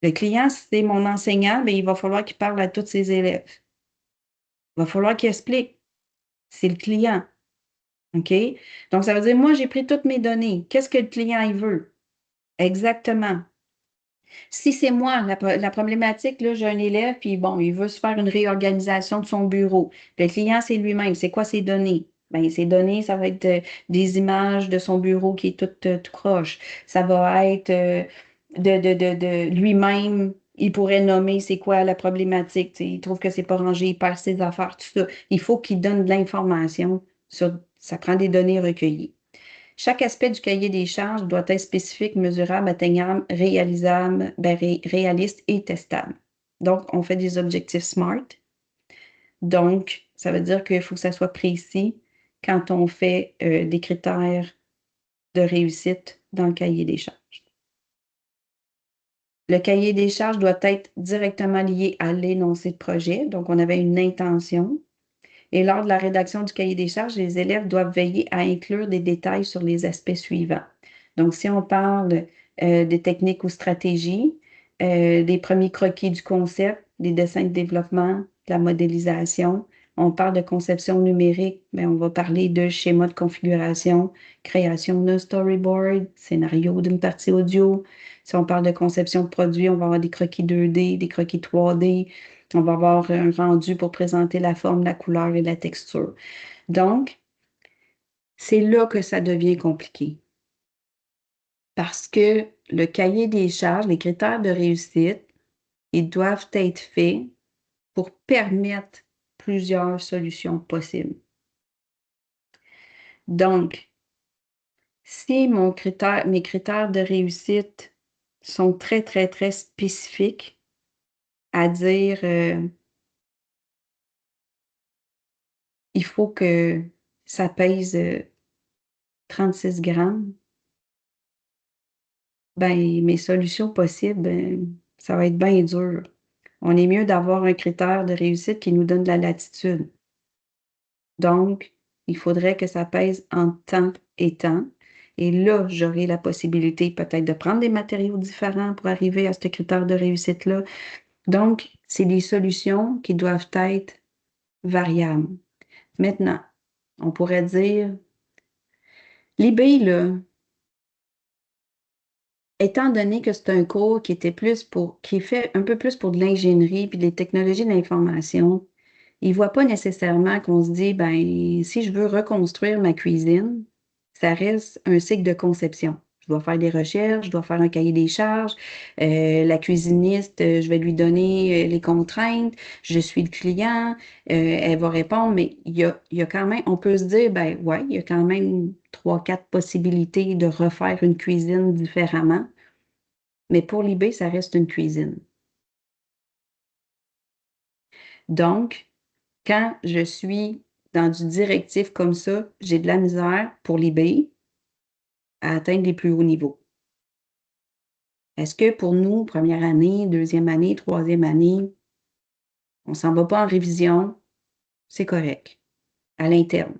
Le client, c'est mon enseignant, bien, il va falloir qu'il parle à tous ses élèves. Il va falloir qu'il explique. C'est le client. OK? Donc, ça veut dire, moi, j'ai pris toutes mes données. Qu'est-ce que le client, il veut? Exactement. Si c'est moi, la problématique, là, j'ai un élève, puis bon, il veut se faire une réorganisation de son bureau. Puis le client, c'est lui-même. C'est quoi ses données? Bien, ses données, ça va être des images de son bureau qui est tout croche. Ça va être de lui-même. Il pourrait nommer c'est quoi la problématique. Il trouve que c'est pas rangé, il perd ses affaires, tout ça. Il faut qu'il donne de l'information sur, ça prend des données recueillies. Chaque aspect du cahier des charges doit être spécifique, mesurable, atteignable, réalisable, réaliste et testable. Donc, on fait des objectifs SMART. Donc, ça veut dire qu'il faut que ça soit précis quand on fait des critères de réussite dans le cahier des charges. Le cahier des charges doit être directement lié à l'énoncé de projet. Donc, on avait une intention. Et lors de la rédaction du cahier des charges, les élèves doivent veiller à inclure des détails sur les aspects suivants. Donc, si on parle des techniques ou stratégies, des premiers croquis du concept, des dessins de développement, de la modélisation, on parle de conception numérique, mais on va parler de schéma de configuration, création d'un storyboard, scénario d'une partie audio. Si on parle de conception de produit, on va avoir des croquis 2D, des croquis 3D. On va avoir un rendu pour présenter la forme, la couleur et la texture. Donc, c'est là que ça devient compliqué. Parce que le cahier des charges, les critères de réussite, ils doivent être faits pour permettre plusieurs solutions possibles. Donc, si mes critères de réussite sont très, très, très spécifiques, à dire il faut que ça pèse 36 grammes, ben mes solutions possibles, ça va être bien dur. On est mieux d'avoir un critère de réussite qui nous donne de la latitude. Donc, il faudrait que ça pèse en temps et temps. Et là, j'aurai la possibilité peut-être de prendre des matériaux différents pour arriver à ce critère de réussite-là. Donc, c'est des solutions qui doivent être variables. Maintenant, on pourrait dire, l'eBay, là, étant donné que c'est un cours qui est fait un peu plus pour de l'ingénierie puis des technologies de l'information, il ne voit pas nécessairement qu'on se dit, ben, si je veux reconstruire ma cuisine, ça reste un cycle de conception. Je dois faire des recherches, je dois faire un cahier des charges. La cuisiniste, je vais lui donner les contraintes. Je suis le client, elle va répondre, mais il y a quand même, on peut se dire, ben ouais, il y a quand même 3, 4 possibilités de refaire une cuisine différemment. Mais pour l'eBay, ça reste une cuisine. Donc, quand je suis dans du directif comme ça, j'ai de la misère pour l'eBay à atteindre les plus hauts niveaux. Est-ce que pour nous, première année, deuxième année, troisième année, on s'en va pas en révision, c'est correct, à l'interne.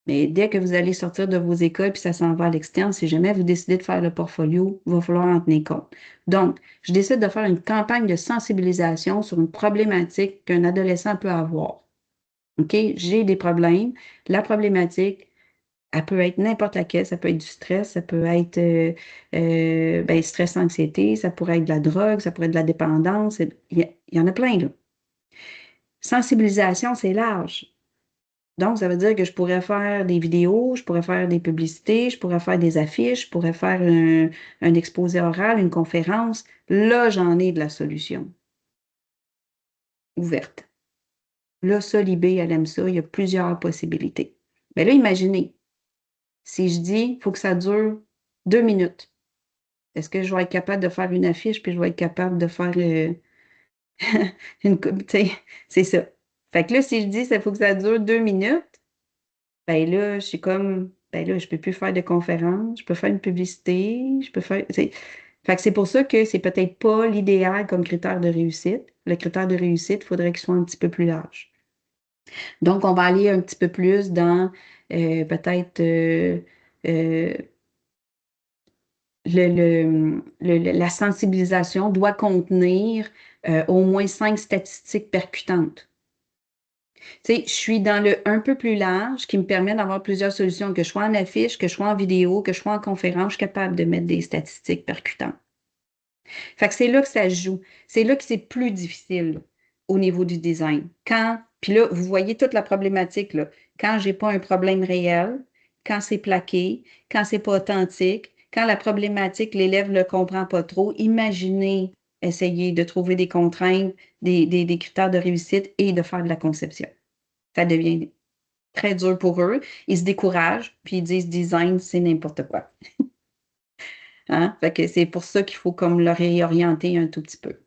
Mais dès que vous allez sortir de vos écoles puis ça s'en va à l'externe, si jamais vous décidez de faire le portfolio, il va falloir en tenir compte. Donc, je décide de faire une campagne de sensibilisation sur une problématique qu'un adolescent peut avoir. OK? J'ai des problèmes. La problématique, elle peut être n'importe laquelle. Ça peut être du stress, ça peut être ben, stress, anxiété, ça pourrait être de la drogue, ça pourrait être de la dépendance. Il y en a plein, là. Sensibilisation, c'est large. Donc, ça veut dire que je pourrais faire des vidéos, je pourrais faire des publicités, je pourrais faire des affiches, je pourrais faire un exposé oral, une conférence. Là, j'en ai de la solution ouverte. Là, ça, l'IB, elle aime ça. Il y a plusieurs possibilités. Mais là, imaginez, si je dis, il faut que ça dure 2 minutes, est-ce que je vais être capable de faire une affiche puis je vais être capable de faire une... Tu sais, c'est ça. Fait que là, si je dis, il faut que ça dure 2 minutes, ben là, je suis comme, ben là, je peux plus faire de conférence, je peux faire une publicité, je peux faire... Fait que c'est pour ça que c'est peut-être pas l'idéal comme critère de réussite. Le critère de réussite, il faudrait qu'il soit un petit peu plus large. Donc, on va aller un petit peu plus dans peut-être euh, la sensibilisation doit contenir au moins 5 statistiques percutantes. Tu sais, je suis dans le un peu plus large qui me permet d'avoir plusieurs solutions, que je sois en affiche, que je sois en vidéo, que je sois en conférence, je suis capable de mettre des statistiques percutantes. Fait que c'est là que ça se joue. C'est là que c'est plus difficile au niveau du design. Puis là, vous voyez toute la problématique, là. Quand j'ai pas un problème réel, quand c'est plaqué, quand c'est pas authentique, quand la problématique, l'élève ne le comprend pas trop, imaginez essayer de trouver des contraintes, des critères de réussite et de faire de la conception. Ça devient très dur pour eux. Ils se découragent, puis ils disent design, c'est n'importe quoi. Hein? Fait que c'est pour ça qu'il faut comme le réorienter un tout petit peu.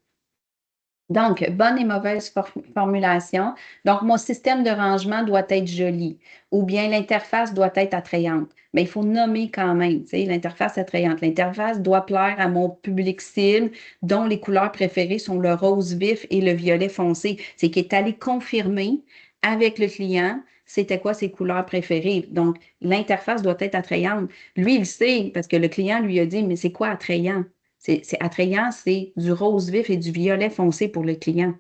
Donc, bonne et mauvaise formulation. Donc, mon système de rangement doit être joli ou bien l'interface doit être attrayante. Mais il faut nommer quand même, tu sais, l'interface attrayante. L'interface doit plaire à mon public cible dont les couleurs préférées sont le rose vif et le violet foncé. C'est qu'il est allé confirmer avec le client c'était quoi ses couleurs préférées. Donc, l'interface doit être attrayante. Lui, il sait parce que le client lui a dit, mais c'est quoi attrayant? C'est attrayant, c'est du rose vif et du violet foncé pour le client.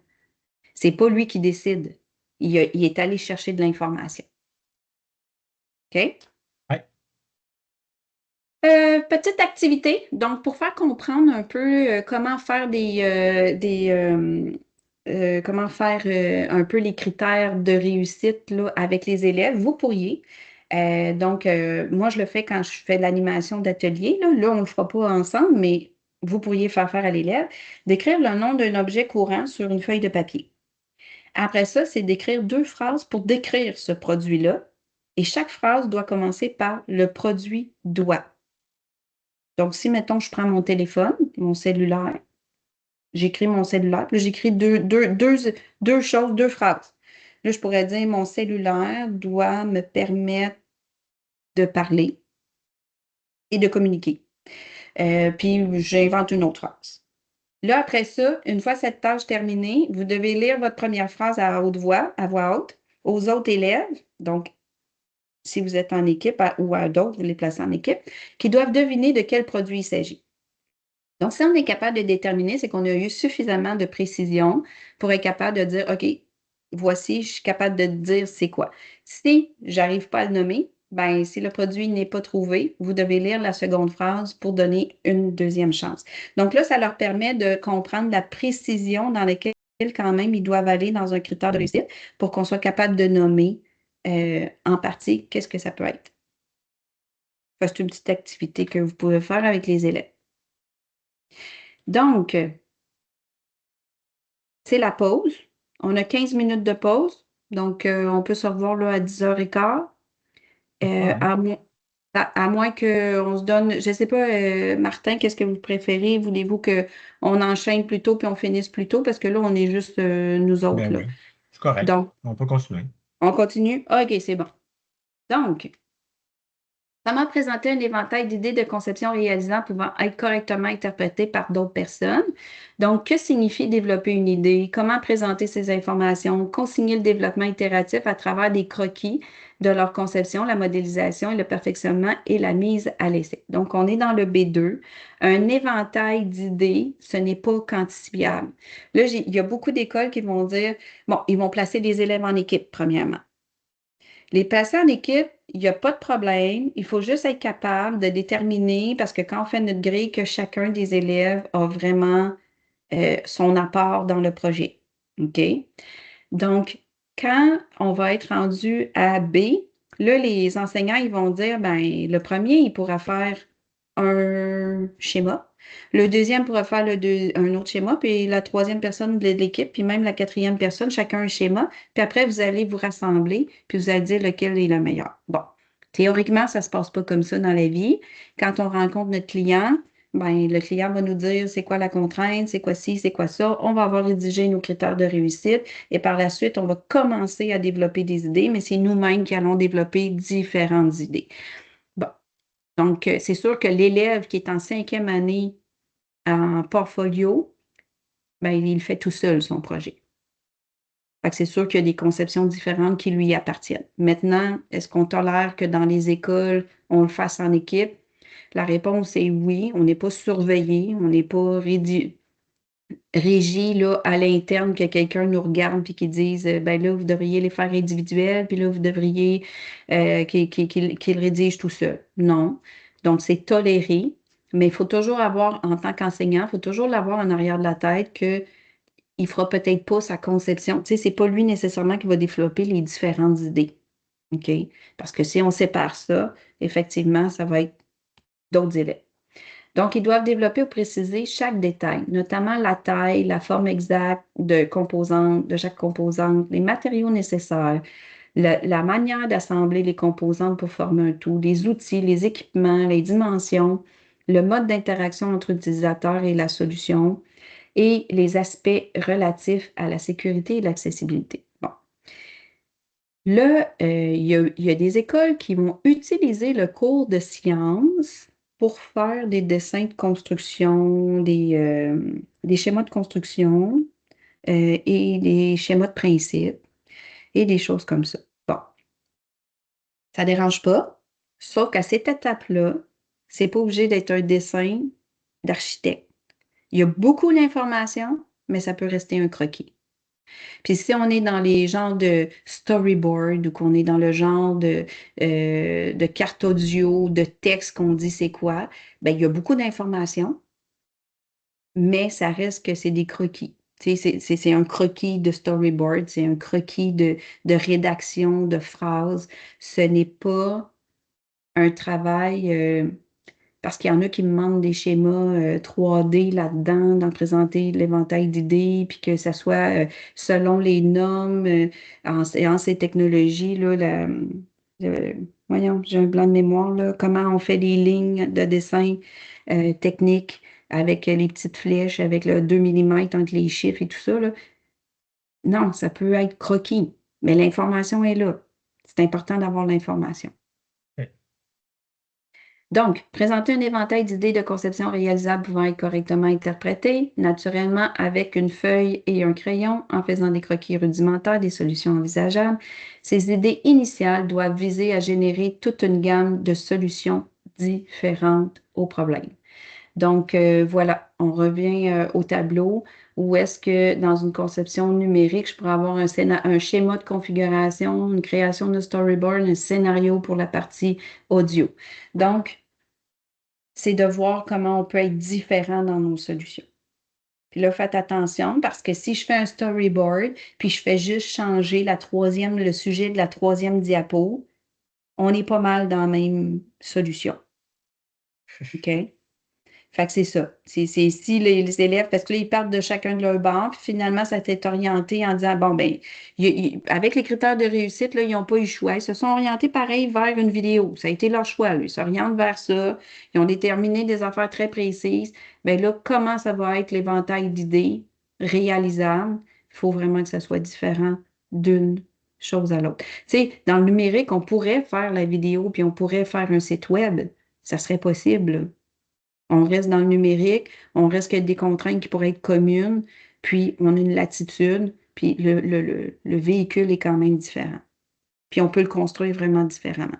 C'est pas lui qui décide. Il est allé chercher de l'information. OK? Ouais. Petite activité. Donc, pour faire comprendre un peu comment faire comment faire un peu les critères de réussite là, avec les élèves, vous pourriez Donc, moi, je le fais quand je fais de l'animation d'atelier. Là, on ne le fera pas ensemble, mais vous pourriez faire à l'élève d'écrire le nom d'un objet courant sur une feuille de papier. Après ça, c'est d'écrire 2 phrases pour décrire ce produit-là. Et chaque phrase doit commencer par le produit doit. Donc, si, mettons, je prends mon téléphone, mon cellulaire, j'écris mon cellulaire, puis là, j'écris deux choses, 2 phrases. Là, je pourrais dire mon cellulaire doit me permettre de parler et de communiquer. Puis, j'invente une autre phrase. Là, après ça, une fois cette tâche terminée, vous devez lire votre première phrase à haute voix, à voix haute, aux autres élèves. Donc, si vous êtes en équipe ou à d'autres, vous les placez en équipe, qui doivent deviner de quel produit il s'agit. Donc, si on est capable de déterminer, c'est qu'on a eu suffisamment de précision pour être capable de dire, OK, voici, je suis capable de dire c'est quoi. Si j'arrive pas à le nommer, ben, si le produit n'est pas trouvé, vous devez lire la seconde phrase pour donner une deuxième chance. Donc là, ça leur permet de comprendre la précision dans laquelle quand même ils doivent aller dans un critère de réussite pour qu'on soit capable de nommer en partie qu'est-ce que ça peut être. C'est une petite activité que vous pouvez faire avec les élèves. Donc, c'est la pause. On a 15 minutes de pause. Donc, on peut se revoir là, à 10h15. À moins qu'on se donne, je ne sais pas, Martin, qu'est-ce que vous préférez? Voulez-vous qu'on enchaîne plus tôt puis on finisse plus tôt? Parce que là, on est juste nous autres, Ben là. oui, c'est correct. Donc, On peut continuer. on continue? OK, c'est bon. Donc, comment présenter un éventail d'idées de conception réalisant pouvant être correctement interprétées par d'autres personnes? Donc, que signifie développer une idée? Comment présenter ces informations? Consigner le développement itératif à travers des croquis de leur conception, la modélisation et le perfectionnement et la mise à l'essai. Donc, on est dans le B2. Un éventail d'idées, ce n'est pas quantifiable. Là, il y a beaucoup d'écoles qui vont dire, bon, ils vont placer les élèves en équipe, premièrement. Les placer en équipe, il n'y a pas de problème. Il faut juste être capable de déterminer, parce que quand on fait notre grille, que chacun des élèves a vraiment son apport dans le projet. OK? Donc, quand on va être rendu à B, là, les enseignants, ils vont dire, ben, le premier, il pourra faire un schéma. Le deuxième pourra faire un autre schéma, puis la troisième personne de l'équipe, puis même la quatrième personne, chacun un schéma. Puis après, vous allez vous rassembler, puis vous allez dire lequel est le meilleur. Bon, théoriquement, ça ne se passe pas comme ça dans la vie. Quand on rencontre notre client, ben, le client va nous dire c'est quoi la contrainte, c'est quoi ci, c'est quoi ça. On va avoir rédigé nos critères de réussite et par la suite, on va commencer à développer des idées, mais c'est nous-mêmes qui allons développer différentes idées. Bon, donc c'est sûr que l'élève qui est en 5e année en portfolio, ben, il fait tout seul son projet. Fait que c'est sûr qu'il y a des conceptions différentes qui lui appartiennent. Maintenant, est-ce qu'on tolère que dans les écoles, on le fasse en équipe? La réponse est oui. On n'est pas surveillé, on n'est pas régi là, à l'interne que quelqu'un nous regarde puis qu'il dise ben là, vous devriez les faire individuels, puis là, vous devriez qu'il rédige tout seul. Non. Donc, c'est toléré, mais il faut toujours avoir, en tant qu'enseignant, il faut toujours l'avoir en arrière de la tête que il fera peut-être pas sa conception. Tu sais, c'est pas lui nécessairement qui va développer les différentes idées. OK? Parce que si on sépare ça, effectivement, ça va être d'autres élèves. Donc, ils doivent développer ou préciser chaque détail, notamment la taille, la forme exacte de chaque composante, les matériaux nécessaires, la manière d'assembler les composantes pour former un tout, les outils, les équipements, les dimensions, le mode d'interaction entre l'utilisateur et la solution et les aspects relatifs à la sécurité et l'accessibilité. Bon. Là, il y a des écoles qui vont utiliser le cours de sciences pour faire des dessins de construction, des schémas de construction et des schémas de principe et des choses comme ça. Bon, ça ne dérange pas, sauf qu'à cette étape-là, c'est pas obligé d'être un dessin d'architecte. Il y a beaucoup d'informations, mais ça peut rester un croquis. Puis si on est dans les genres de storyboard ou qu'on est dans le genre de carte audio, de texte qu'on dit c'est quoi, ben il y a beaucoup d'informations, mais ça reste que c'est des croquis. Tu sais, c'est un croquis de storyboard, c'est un croquis de rédaction, de phrases. Ce n'est pas un travail, parce qu'il y en a qui me demandent des schémas 3D là-dedans, d'en présenter l'éventail d'idées, puis que ça soit selon les normes, en ces technologies, là, voyons, j'ai un blanc de mémoire, là, comment on fait des lignes de dessin techniques avec les petites flèches, avec le 2 mm entre les chiffres et tout ça, là. Non, ça peut être croquis, mais l'information est là. C'est important d'avoir l'information. OK. Donc, présenter un éventail d'idées de conception réalisables pouvant être correctement interprétées, naturellement avec une feuille et un crayon, en faisant des croquis rudimentaires des solutions envisageables. Ces idées initiales doivent viser à générer toute une gamme de solutions différentes au problème. Donc, voilà, on revient au tableau où est-ce que dans une conception numérique, je pourrais avoir un schéma de configuration, une création de storyboard, un scénario pour la partie audio. Donc, c'est de voir comment on peut être différent dans nos solutions. Puis là, faites attention parce que si je fais un storyboard, puis je fais juste changer le sujet de la troisième diapo, on est pas mal dans la même solution. OK? Fait que c'est ça. C'est si les élèves, parce que là, ils partent de chacun de leur banc, puis finalement, ça s'est orienté en disant, bon, ben, avec les critères de réussite, là, ils n'ont pas eu le choix. Ils se sont orientés pareil vers une vidéo. Ça a été leur choix, là. Ils s'orientent vers ça. Ils ont déterminé des affaires très précises. Ben là, comment ça va être l'éventail d'idées réalisables? Il faut vraiment que ça soit différent d'une chose à l'autre. Tu sais, dans le numérique, on pourrait faire la vidéo, puis on pourrait faire un site web. Ça serait possible, là. On reste dans le numérique, on reste avec des contraintes qui pourraient être communes, puis on a une latitude, puis le véhicule est quand même différent. Puis on peut le construire vraiment différemment.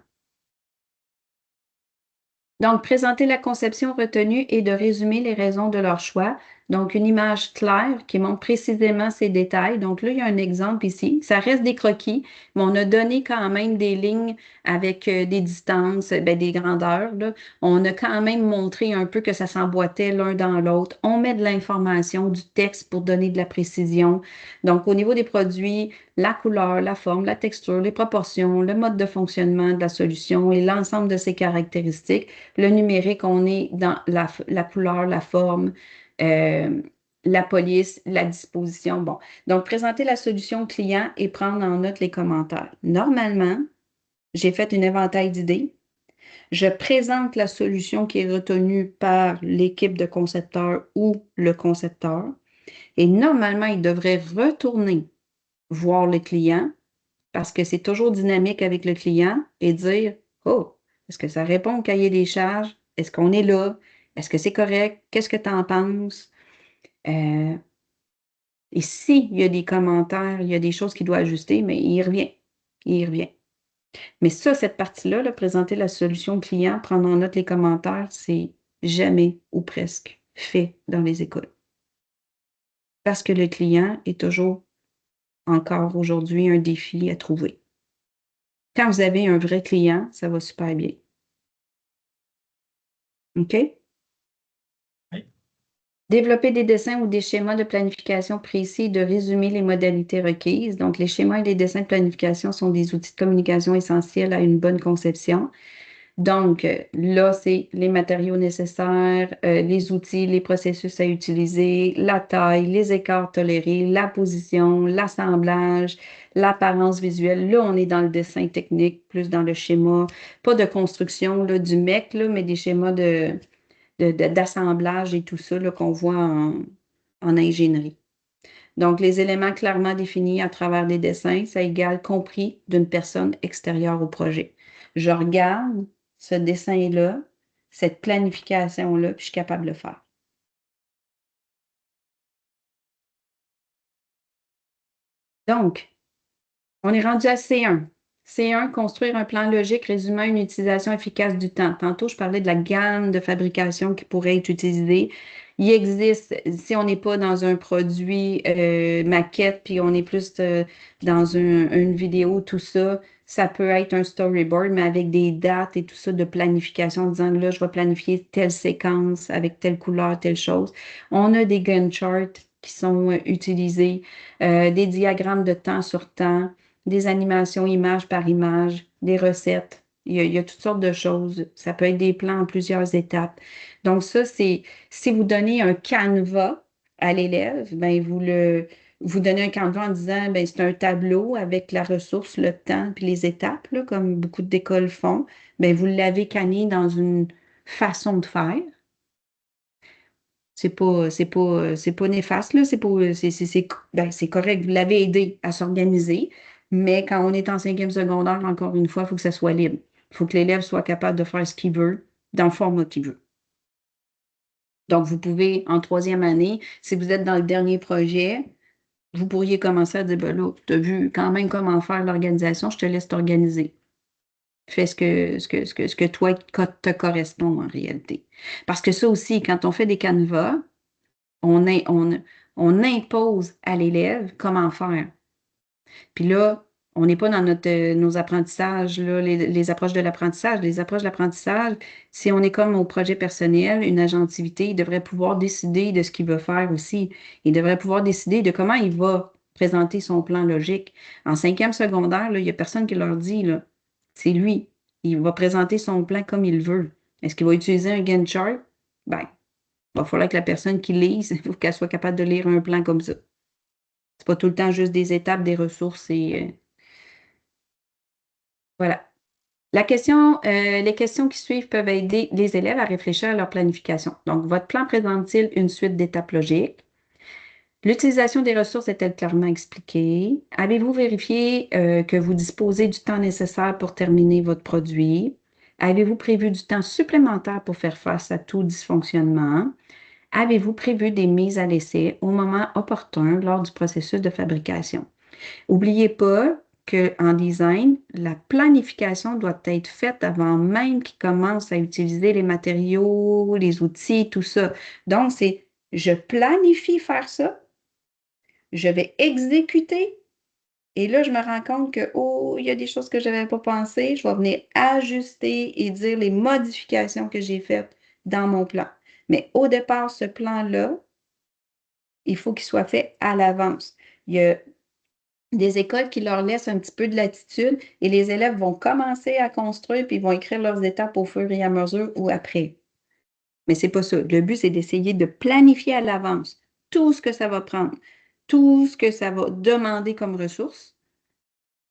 Donc, présenter la conception retenue et de résumer les raisons de leur choix. Donc, une image claire qui montre précisément ces détails. Donc, là, il y a un exemple ici. Ça reste des croquis, mais on a donné quand même des lignes avec des distances, des grandeurs, là. On a quand même montré un peu que ça s'emboîtait l'un dans l'autre. On met de l'information, du texte pour donner de la précision. Donc, au niveau des produits, la couleur, la forme, la texture, les proportions, le mode de fonctionnement de la solution et l'ensemble de ses caractéristiques. Le numérique, on est dans la couleur, la forme, la police, la disposition. Bon, donc présenter la solution au client et prendre en note les commentaires. Normalement, j'ai fait un éventail d'idées. Je présente la solution qui est retenue par l'équipe de concepteurs ou le concepteur. Et normalement, il devrait retourner voir le client parce que c'est toujours dynamique avec le client et dire, oh, est-ce que ça répond au cahier des charges? Est-ce qu'on est là? Est-ce que c'est correct? Qu'est-ce que tu en penses? Et s'il y a des commentaires, il y a des choses qu'il doit ajuster, mais il revient. Il revient. Mais ça, cette partie-là, là, présenter la solution au client, prendre en note les commentaires, c'est jamais ou presque fait dans les écoles. Parce que le client est toujours, encore aujourd'hui, un défi à trouver. Quand vous avez un vrai client, ça va super bien. OK? Oui. Développer des dessins ou des schémas de planification précis et de résumer les modalités requises. Donc, les schémas et les dessins de planification sont des outils de communication essentiels à une bonne conception. Donc, là, c'est les matériaux nécessaires, les outils, les processus à utiliser, la taille, les écarts tolérés, la position, l'assemblage, l'apparence visuelle. Là, on est dans le dessin technique, plus dans le schéma, pas de construction là, du mec, là, mais des schémas d'assemblage et tout ça là, qu'on voit en ingénierie. Donc, les éléments clairement définis à travers des dessins, ça égale compris d'une personne extérieure au projet. Je regarde ce dessin-là, cette planification-là, puis je suis capable de le faire. Donc, on est rendu à C1. C1, construire un plan logique résumant une utilisation efficace du temps. Tantôt, je parlais de la gamme de fabrication qui pourrait être utilisée. Il existe, si on n'est pas dans un produit maquette, puis on est plus dans une vidéo, tout ça, ça peut être un storyboard, mais avec des dates et tout ça de planification, en disant là, je vais planifier telle séquence avec telle couleur, telle chose. On a des Gantt charts qui sont utilisés, des diagrammes de temps sur temps, des animations image par image, des recettes. Il y a toutes sortes de choses. Ça peut être des plans en plusieurs étapes. Donc ça, c'est si vous donnez un canevas à l'élève, ben vous donnez un canevas en disant ben c'est un tableau avec la ressource, le temps puis les étapes, là, comme beaucoup d'écoles font. Ben vous l'avez canné dans une façon de faire. C'est pas néfaste, là. C'est pas, ben, c'est correct. Vous l'avez aidé à s'organiser. Mais quand on est en cinquième secondaire, encore une fois, il faut que ça soit libre. Il faut que l'élève soit capable de faire ce qu'il veut dans le format qu'il veut. Donc, vous pouvez, en troisième année, si vous êtes dans le dernier projet, vous pourriez commencer à dire, ben là, tu as vu quand même comment faire l'organisation, je te laisse t'organiser. Fais ce que toi te correspond en réalité. Parce que ça aussi, quand on fait des canevas, on, on impose à l'élève comment faire. Puis là, on n'est pas dans nos apprentissages, là, les approches de l'apprentissage. Les approches de l'apprentissage, si on est comme au projet personnel, une agentivité, il devrait pouvoir décider de ce qu'il veut faire aussi. Il devrait pouvoir décider de comment il va présenter son plan logique. En cinquième secondaire, là, il n'y a personne qui leur dit, là, c'est lui. Il va présenter son plan comme il veut. Est-ce qu'il va utiliser un Gantt chart? Ben, il va falloir que la personne qui lise, il faut qu'elle soit capable de lire un plan comme ça. C'est pas tout le temps juste des étapes, des ressources et voilà. Les questions qui suivent peuvent aider les élèves à réfléchir à leur planification. Donc, votre plan présente-t-il une suite d'étapes logiques? L'utilisation des ressources est-elle clairement expliquée? Avez-vous vérifié que vous disposez du temps nécessaire pour terminer votre produit? Avez-vous prévu du temps supplémentaire pour faire face à tout dysfonctionnement? Avez-vous prévu des mises à l'essai au moment opportun lors du processus de fabrication? N'oubliez pas qu'en design, la planification doit être faite avant même qu'ils commencent à utiliser les matériaux, les outils, tout ça. Donc, c'est je planifie faire ça, je vais exécuter, et là, je me rends compte que, oh, il y a des choses que je n'avais pas pensées, je vais venir ajuster et dire les modifications que j'ai faites dans mon plan. Mais au départ, ce plan-là, il faut qu'il soit fait à l'avance. Il y a des écoles qui leur laissent un petit peu de latitude et les élèves vont commencer à construire puis ils vont écrire leurs étapes au fur et à mesure ou après. Mais c'est pas ça. Le but, c'est d'essayer de planifier à l'avance tout ce que ça va prendre, tout ce que ça va demander comme ressources,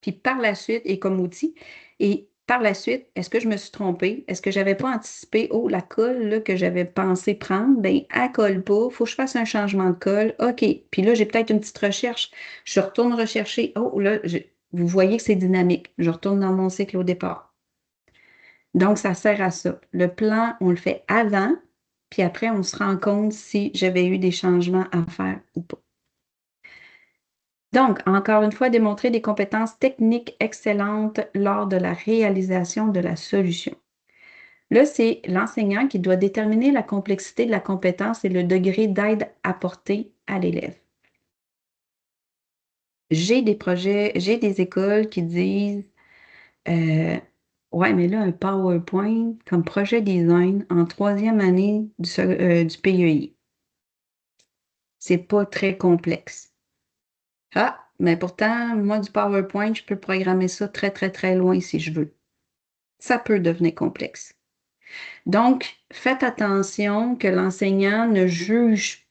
puis par la suite, et comme outil, et par la suite, est-ce que je me suis trompée? Est-ce que je n'avais pas anticipé, oh, la colle là, que j'avais pensé prendre, bien, elle colle pas, il faut que je fasse un changement de colle. OK. Puis là, j'ai peut-être une petite recherche. Je retourne rechercher. Oh, là, vous voyez que c'est dynamique. Je retourne dans mon cycle au départ. Donc, ça sert à ça. Le plan, on le fait avant, puis après, on se rend compte si j'avais eu des changements à faire ou pas. Donc, encore une fois, démontrer des compétences techniques excellentes lors de la réalisation de la solution. Là, c'est l'enseignant qui doit déterminer la complexité de la compétence et le degré d'aide apportée à l'élève. J'ai des écoles qui disent ouais, mais là, un PowerPoint comme projet design en troisième année du PEI. C'est pas très complexe. Ah, mais pourtant, moi, du PowerPoint, je peux programmer ça très, très, très loin si je veux. Ça peut devenir complexe. Donc, faites attention que l'enseignant ne juge.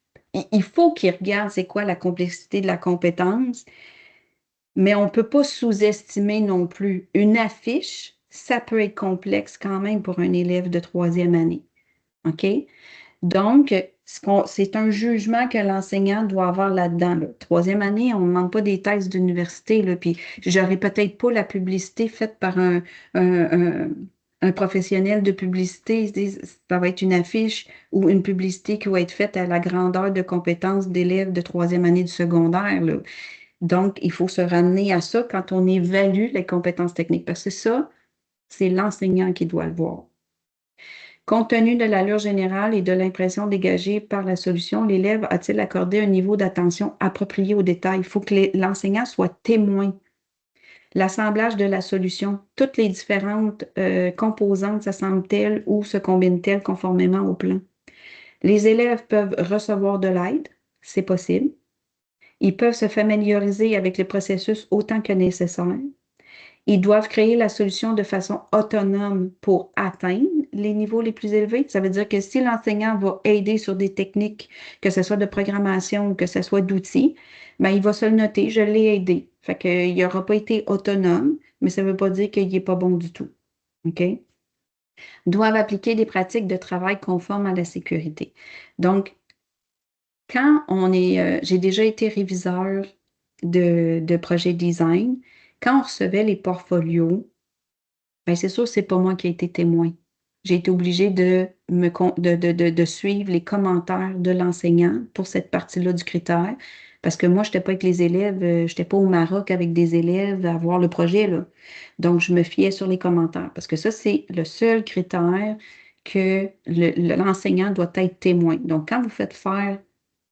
Il faut qu'il regarde c'est quoi la complexité de la compétence, mais on ne peut pas sous-estimer non plus. Une affiche, ça peut être complexe quand même pour un élève de troisième année. OK? Donc, c'est un jugement que l'enseignant doit avoir là-dedans. Là. Troisième année, on ne demande pas des thèses d'université, puis j'aurais peut-être pas la publicité faite par un professionnel de publicité. Ça va être une affiche ou une publicité qui va être faite à la grandeur de compétences d'élèves de troisième année du secondaire. Là. Donc, il faut se ramener à ça quand on évalue les compétences techniques, parce que ça, c'est l'enseignant qui doit le voir. Compte tenu de l'allure générale et de l'impression dégagée par la solution, l'élève a-t-il accordé un niveau d'attention approprié aux détails? Il faut que l'enseignant soit témoin. L'assemblage de la solution, toutes les différentes composantes s'assemblent-elles ou se combinent-elles conformément au plan? Les élèves peuvent recevoir de l'aide. c'est possible. Ils peuvent se familiariser avec le processus autant que nécessaire. Ils doivent créer la solution de façon autonome pour atteindre les niveaux les plus élevés. Ça veut dire que si l'enseignant va aider sur des techniques, que ce soit de programmation ou que ce soit d'outils, ben, il va se le noter, je l'ai aidé. Fait qu'il n'aura pas été autonome, mais ça ne veut pas dire qu'il n'est pas bon du tout. OK? Doivent appliquer des pratiques de travail conformes à la sécurité. Donc, quand j'ai déjà été réviseur de projet design, quand on recevait les portfolios, ben c'est sûr que c'est pas moi qui ai été témoin. J'ai été obligée de suivre les commentaires de l'enseignant pour cette partie-là du critère, parce que moi, je n'étais pas avec les élèves, je n'étais pas au Maroc avec des élèves à voir le projet, là. Donc, je me fiais sur les commentaires, parce que ça, c'est le seul critère que l'enseignant doit être témoin. Donc, quand vous faites faire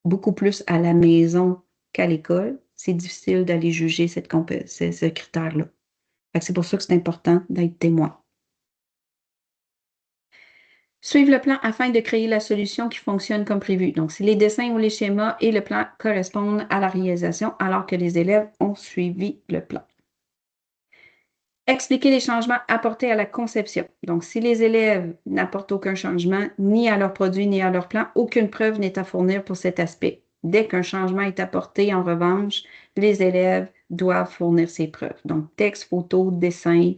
beaucoup plus à la maison qu'à l'école, c'est difficile d'aller juger ce critère-là. Fait que c'est pour ça que c'est important d'être témoin. Suivre le plan afin de créer la solution qui fonctionne comme prévu. Donc, si les dessins ou les schémas et le plan correspondent à la réalisation alors que les élèves ont suivi le plan. Expliquer les changements apportés à la conception. Donc, si les élèves n'apportent aucun changement, ni à leur produit, ni à leur plan, aucune preuve n'est à fournir pour cet aspect. Dès qu'un changement est apporté, en revanche, les élèves doivent fournir ces preuves. Donc, texte, photo, dessin,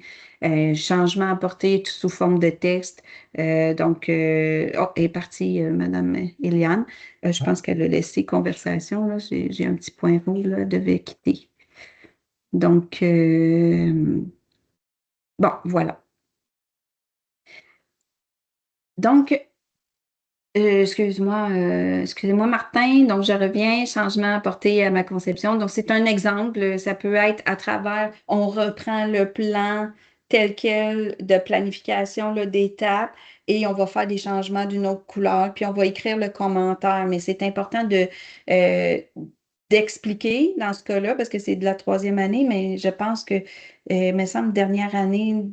changement apporté sous forme de texte. Oh, est partie, Madame Eliane. Je pense qu'elle a laissé conversation. Là. J'ai un petit point rouge, là, devait quitter. Donc, bon, voilà. Donc, excusez-moi, Martin. Donc, je reviens, changement apporté à ma conception. Donc, c'est un exemple. Ça peut être à travers, on reprend le plan tel quel de planification d'étapes et on va faire des changements d'une autre couleur, puis on va écrire le commentaire. Mais c'est important d'expliquer dans ce cas-là, parce que c'est de la 3e année, mais je pense que, il me semble, dernière année,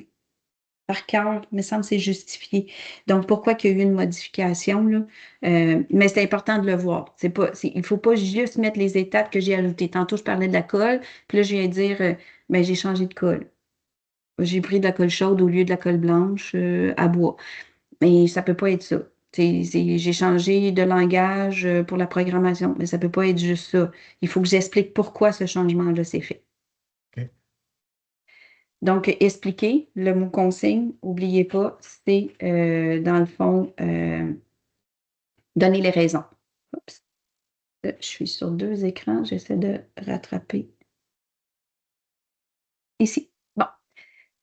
par cœur, il me semble que c'est justifié. Donc, pourquoi qu'il y a eu une modification, là? Mais c'est important de le voir. Il ne faut pas juste mettre les étapes que j'ai ajoutées. Tantôt, je parlais de la colle, puis là, je viens de dire, ben, j'ai changé de colle. J'ai pris de la colle chaude au lieu de la colle blanche à bois. Mais ça ne peut pas être ça. J'ai changé de langage pour la programmation, mais ça ne peut pas être juste ça. Il faut que j'explique pourquoi ce changement-là s'est fait. OK. Donc, expliquer le mot consigne, n'oubliez pas, c'est dans le fond donner les raisons. Oups. Je suis sur 2 écrans, j'essaie de rattraper. Ici. Bon.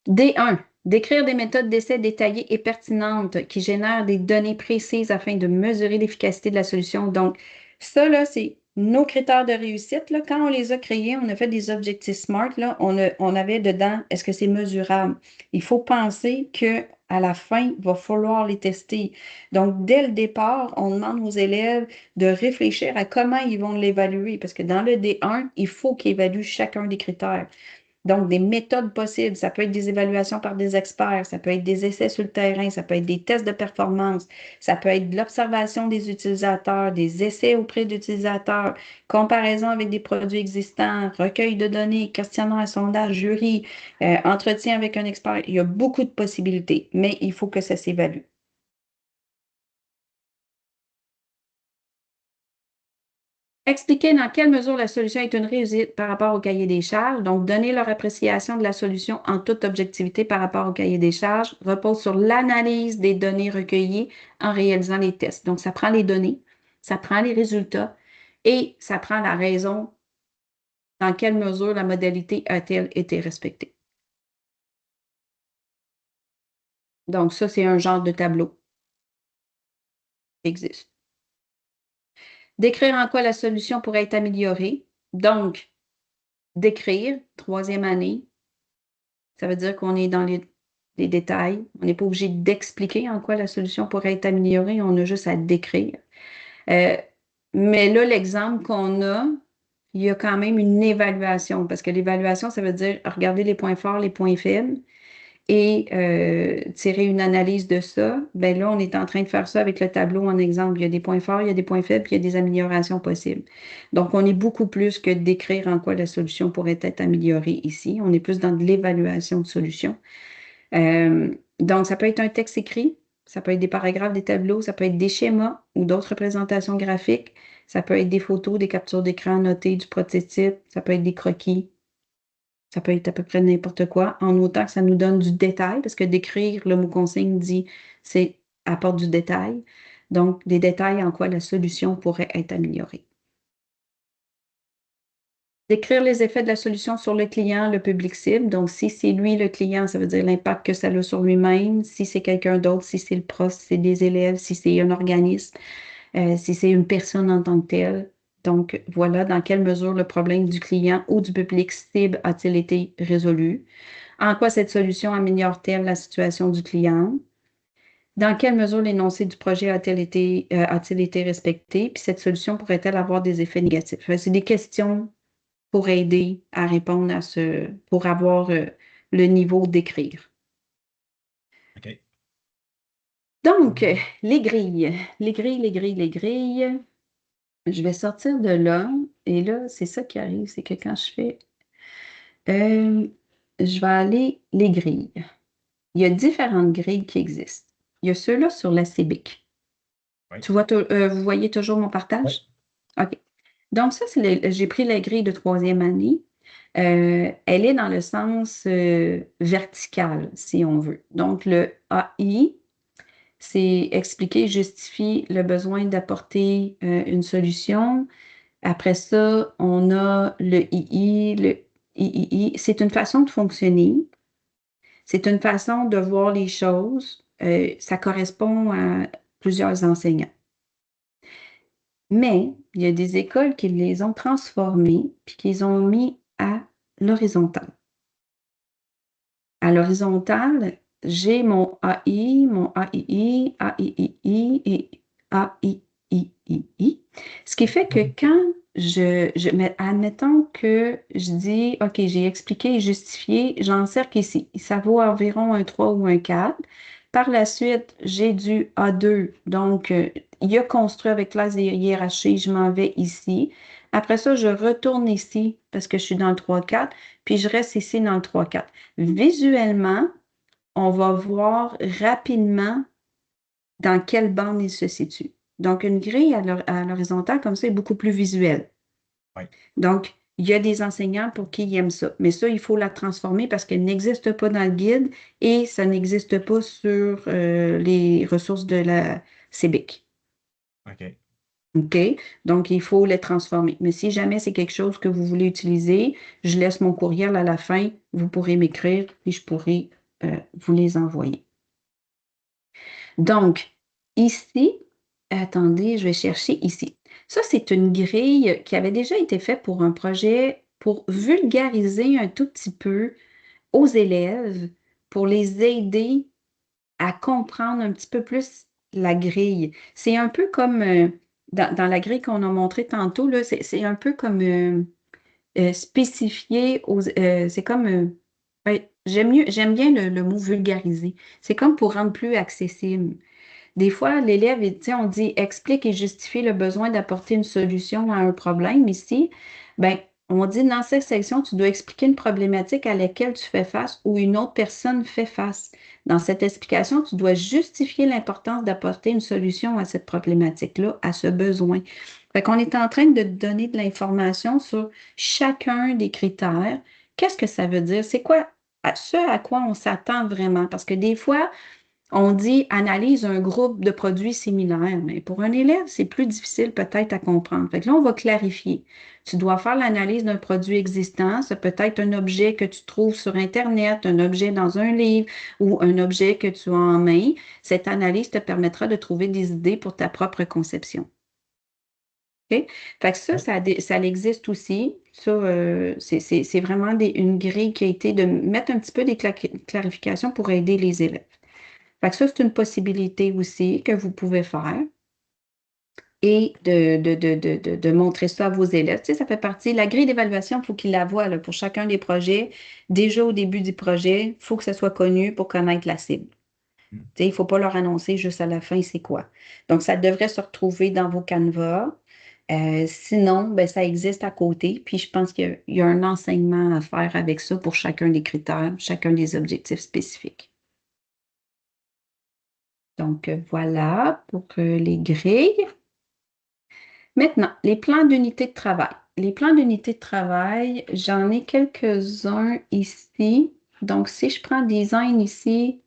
D1. Décrire des méthodes d'essai détaillées et pertinentes qui génèrent des données précises afin de mesurer l'efficacité de la solution. Donc, ça, là, c'est nos critères de réussite. Là, quand on les a créés, on a fait des objectifs SMART. Là, on avait dedans, est-ce que c'est mesurable? Il faut penser qu'à la fin, il va falloir les tester. Donc, dès le départ, on demande aux élèves de réfléchir à comment ils vont l'évaluer. Parce que dans le D1, il faut qu'ils évaluent chacun des critères. Donc, des méthodes possibles, ça peut être des évaluations par des experts, ça peut être des essais sur le terrain, ça peut être des tests de performance, ça peut être de l'observation des utilisateurs, des essais auprès d'utilisateurs, comparaison avec des produits existants, recueil de données, questionnaire, sondage, jury, entretien avec un expert. Il y a beaucoup de possibilités, mais il faut que ça s'évalue. Expliquer dans quelle mesure la solution est une réussite par rapport au cahier des charges. Donc, donner leur appréciation de la solution en toute objectivité par rapport au cahier des charges repose sur l'analyse des données recueillies en réalisant les tests. Donc, ça prend les données, ça prend les résultats et ça prend la raison dans quelle mesure la modalité a-t-elle été respectée. Donc, ça, c'est un genre de tableau qui existe. Décrire en quoi la solution pourrait être améliorée. Donc, décrire, 3e année, ça veut dire qu'on est dans les détails. On n'est pas obligé d'expliquer en quoi la solution pourrait être améliorée. On a juste à décrire. Mais là, l'exemple qu'on a, il y a quand même une évaluation. Parce que l'évaluation, ça veut dire regarder les points forts, les points faibles. et tirer une analyse de ça, ben là, on est en train de faire ça avec le tableau en exemple. Il y a des points forts, il y a des points faibles, puis il y a des améliorations possibles. Donc, on est beaucoup plus que d'écrire en quoi la solution pourrait être améliorée ici. On est plus dans de l'évaluation de solutions. Donc, ça peut être un texte écrit, ça peut être des paragraphes, des tableaux, ça peut être des schémas ou d'autres représentations graphiques, ça peut être des photos, des captures d'écran annotées du prototype, ça peut être des croquis, ça peut être à peu près n'importe quoi, en autant que ça nous donne du détail, parce que d'écrire, le mot consigne dit, c'est apporte du détail. Donc, des détails en quoi la solution pourrait être améliorée. Décrire les effets de la solution sur le client, le public cible. Donc, si c'est lui le client, ça veut dire l'impact que ça a sur lui-même. Si c'est quelqu'un d'autre, si c'est le prof, si c'est des élèves, si c'est un organisme, si c'est une personne en tant que telle. Donc, voilà dans quelle mesure le problème du client ou du public cible a-t-il été résolu. En quoi cette solution améliore-t-elle la situation du client? Dans quelle mesure l'énoncé du projet a-t-il été respecté? Puis cette solution pourrait-elle avoir des effets négatifs? C'est des questions pour aider à répondre à pour avoir le niveau d'écrire. OK. Donc, les grilles. Les grilles, les grilles, les grilles. Je vais sortir de là. Et là, c'est ça qui arrive, c'est que quand je fais, je vais aller les grilles. Il y a différentes grilles qui existent. Il y a ceux-là sur la CBIC. Oui. Vous voyez toujours mon Oui. partage? OK. Donc, ça, j'ai pris la grille de 3e année. Elle est dans le sens vertical, si on veut. Donc, le AI, c'est expliquer, justifier le besoin d'apporter une solution. Après ça, on a le II. Le III, c'est une façon de fonctionner. C'est une façon de voir les choses. Ça correspond à plusieurs enseignants. Mais il y a des écoles qui les ont transformées puis qu'ils ont mis à l'horizontale. À l'horizontale, j'ai mon AI, mon AII, AIII et AIII. Ce qui fait que quand mais admettons que je dis, OK, j'ai expliqué et justifié, j'en cercle ici. Ça vaut environ un 3 ou un 4. Par la suite, j'ai du A2. Donc, il a construit avec classe hiérarchie, je m'en vais ici. Après ça, je retourne ici parce que je suis dans le 3-4, puis je reste ici dans le 3-4. Visuellement, on va voir rapidement dans quelle bande il se situe. Donc, une grille à l'horizontale comme ça est beaucoup plus visuelle. Oui. Donc, il y a des enseignants pour qui ils aiment ça. Mais ça, il faut la transformer parce qu'elle n'existe pas dans le guide et ça n'existe pas sur les ressources de la CBIC. OK. OK? Donc, il faut les transformer. Mais si jamais c'est quelque chose que vous voulez utiliser, je laisse mon courriel à la fin. Vous pourrez m'écrire et je pourrai vous les envoyer. Donc, ici, attendez, je vais chercher ici. Ça, c'est une grille qui avait déjà été faite pour un projet pour vulgariser un tout petit peu aux élèves, pour les aider à comprendre un petit peu plus la grille. C'est un peu comme dans la grille qu'on a montrée tantôt, là, c'est un peu comme spécifié c'est comme ouais, j'aime bien le mot vulgariser. C'est comme pour rendre plus accessible. Des fois, l'élève, tu sais, on dit explique et justifie le besoin d'apporter une solution à un problème. Ici, ben, on dit dans cette section, tu dois expliquer une problématique à laquelle tu fais face ou une autre personne fait face. Dans cette explication, tu dois justifier l'importance d'apporter une solution à cette problématique-là, à ce besoin. Fait qu'on est en train de donner de l'information sur chacun des critères. Qu'est-ce que ça veut dire? C'est quoi ce à quoi on s'attend vraiment? Parce que des fois, on dit analyse un groupe de produits similaires, mais pour un élève, c'est plus difficile peut-être à comprendre. Fait que là, on va clarifier. Tu dois faire l'analyse d'un produit existant. Ça peut être un objet que tu trouves sur Internet, un objet dans un livre ou un objet que tu as en main. Cette analyse te permettra de trouver des idées pour ta propre conception. OK? Fait que ça existe aussi. Ça, c'est vraiment une grille qui a été de mettre un petit peu des clarifications pour aider les élèves. Fait que ça, c'est une possibilité aussi que vous pouvez faire. et de montrer ça à vos élèves. Tu sais, ça fait partie, la grille d'évaluation, il faut qu'ils la voient là, pour chacun des projets. Déjà au début du projet, il faut que ça soit connu pour connaître la cible. Tu sais, il ne faut pas leur annoncer juste à la fin c'est quoi. Donc, ça devrait se retrouver dans vos canevas. Sinon, ben, ça existe à côté. Puis, je pense qu'il y a un enseignement à faire avec ça pour chacun des critères, chacun des objectifs spécifiques. Donc, voilà pour les grilles. Maintenant, les plans d'unité de travail. Les plans d'unité de travail, j'en ai quelques-uns ici. Donc, si je prends design ici,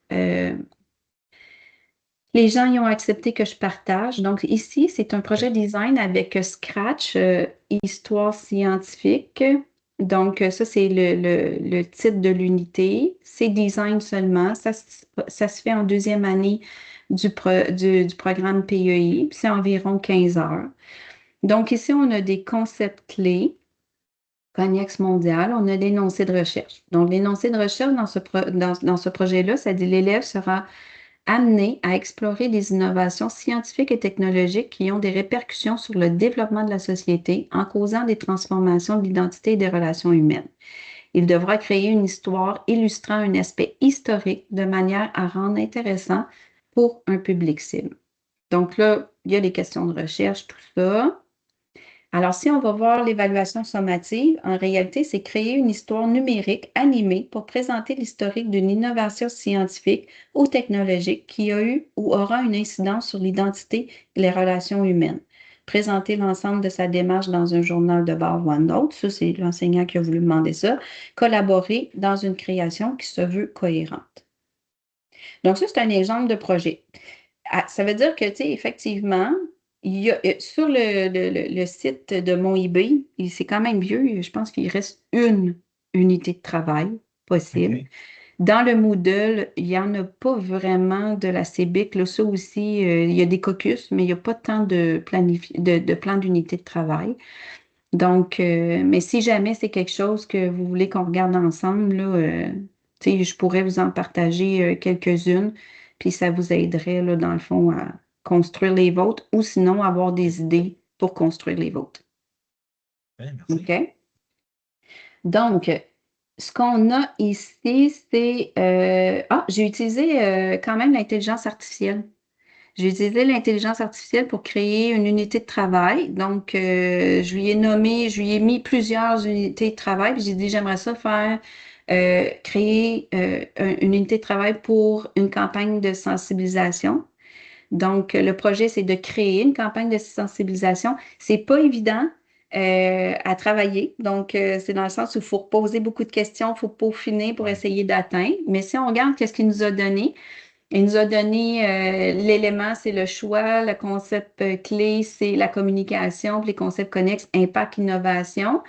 les gens y ont accepté que je partage. Donc, ici, c'est un projet design avec Scratch, histoire scientifique. Donc, ça, c'est le titre de l'unité. C'est design seulement. Ça se fait en deuxième année du programme PEI. C'est environ 15 heures. Donc, ici, on a des concepts clés. Cognex mondial, on a l'énoncé de recherche. Donc, l'énoncé de recherche dans ce projet-là, ça dit l'élève sera amené à explorer des innovations scientifiques et technologiques qui ont des répercussions sur le développement de la société en causant des transformations de l'identité et des relations humaines. Il devra créer une histoire illustrant un aspect historique de manière à rendre intéressant pour un public cible. Donc là, il y a les questions de recherche, tout ça. Alors, si on va voir l'évaluation sommative, en réalité, c'est créer une histoire numérique animée pour présenter l'historique d'une innovation scientifique ou technologique qui a eu ou aura une incidence sur l'identité et les relations humaines. Présenter l'ensemble de sa démarche dans un journal de bord OneNote, ça c'est l'enseignant qui a voulu demander ça. Collaborer dans une création qui se veut cohérente. Donc ça, c'est un exemple de projet. Ça veut dire que, tu sais, effectivement, il y a, sur le site de mon eBay, c'est quand même vieux, je pense qu'il reste une unité de travail possible. OK. Dans le Moodle, il n'y en a pas vraiment de la CBIC. Là, ça aussi, il y a des caucus, mais il n'y a pas tant de plans d'unité de travail. Donc, mais si jamais c'est quelque chose que vous voulez qu'on regarde ensemble, là, tu sais, je pourrais vous en partager quelques-unes, puis ça vous aiderait, là, dans le fond, à construire les vôtres ou sinon avoir des idées pour construire les vôtres. Bien, merci. OK? Donc, ce qu'on a ici, c'est... j'ai utilisé quand même l'intelligence artificielle. J'ai utilisé l'intelligence artificielle pour créer une unité de travail. Donc, je lui ai mis plusieurs unités de travail. Puis j'ai dit, j'aimerais ça faire, créer une unité de travail pour une campagne de sensibilisation. Donc, le projet, c'est de créer une campagne de sensibilisation. C'est pas évident à travailler. Donc, c'est dans le sens où il faut poser beaucoup de questions, il faut peaufiner pour Ouais. essayer d'atteindre. Mais si on regarde qu'est-ce qu'il nous a donné, il nous a donné l'élément, c'est le choix, le concept clé, c'est la communication, puis les concepts connexes, impact, innovation.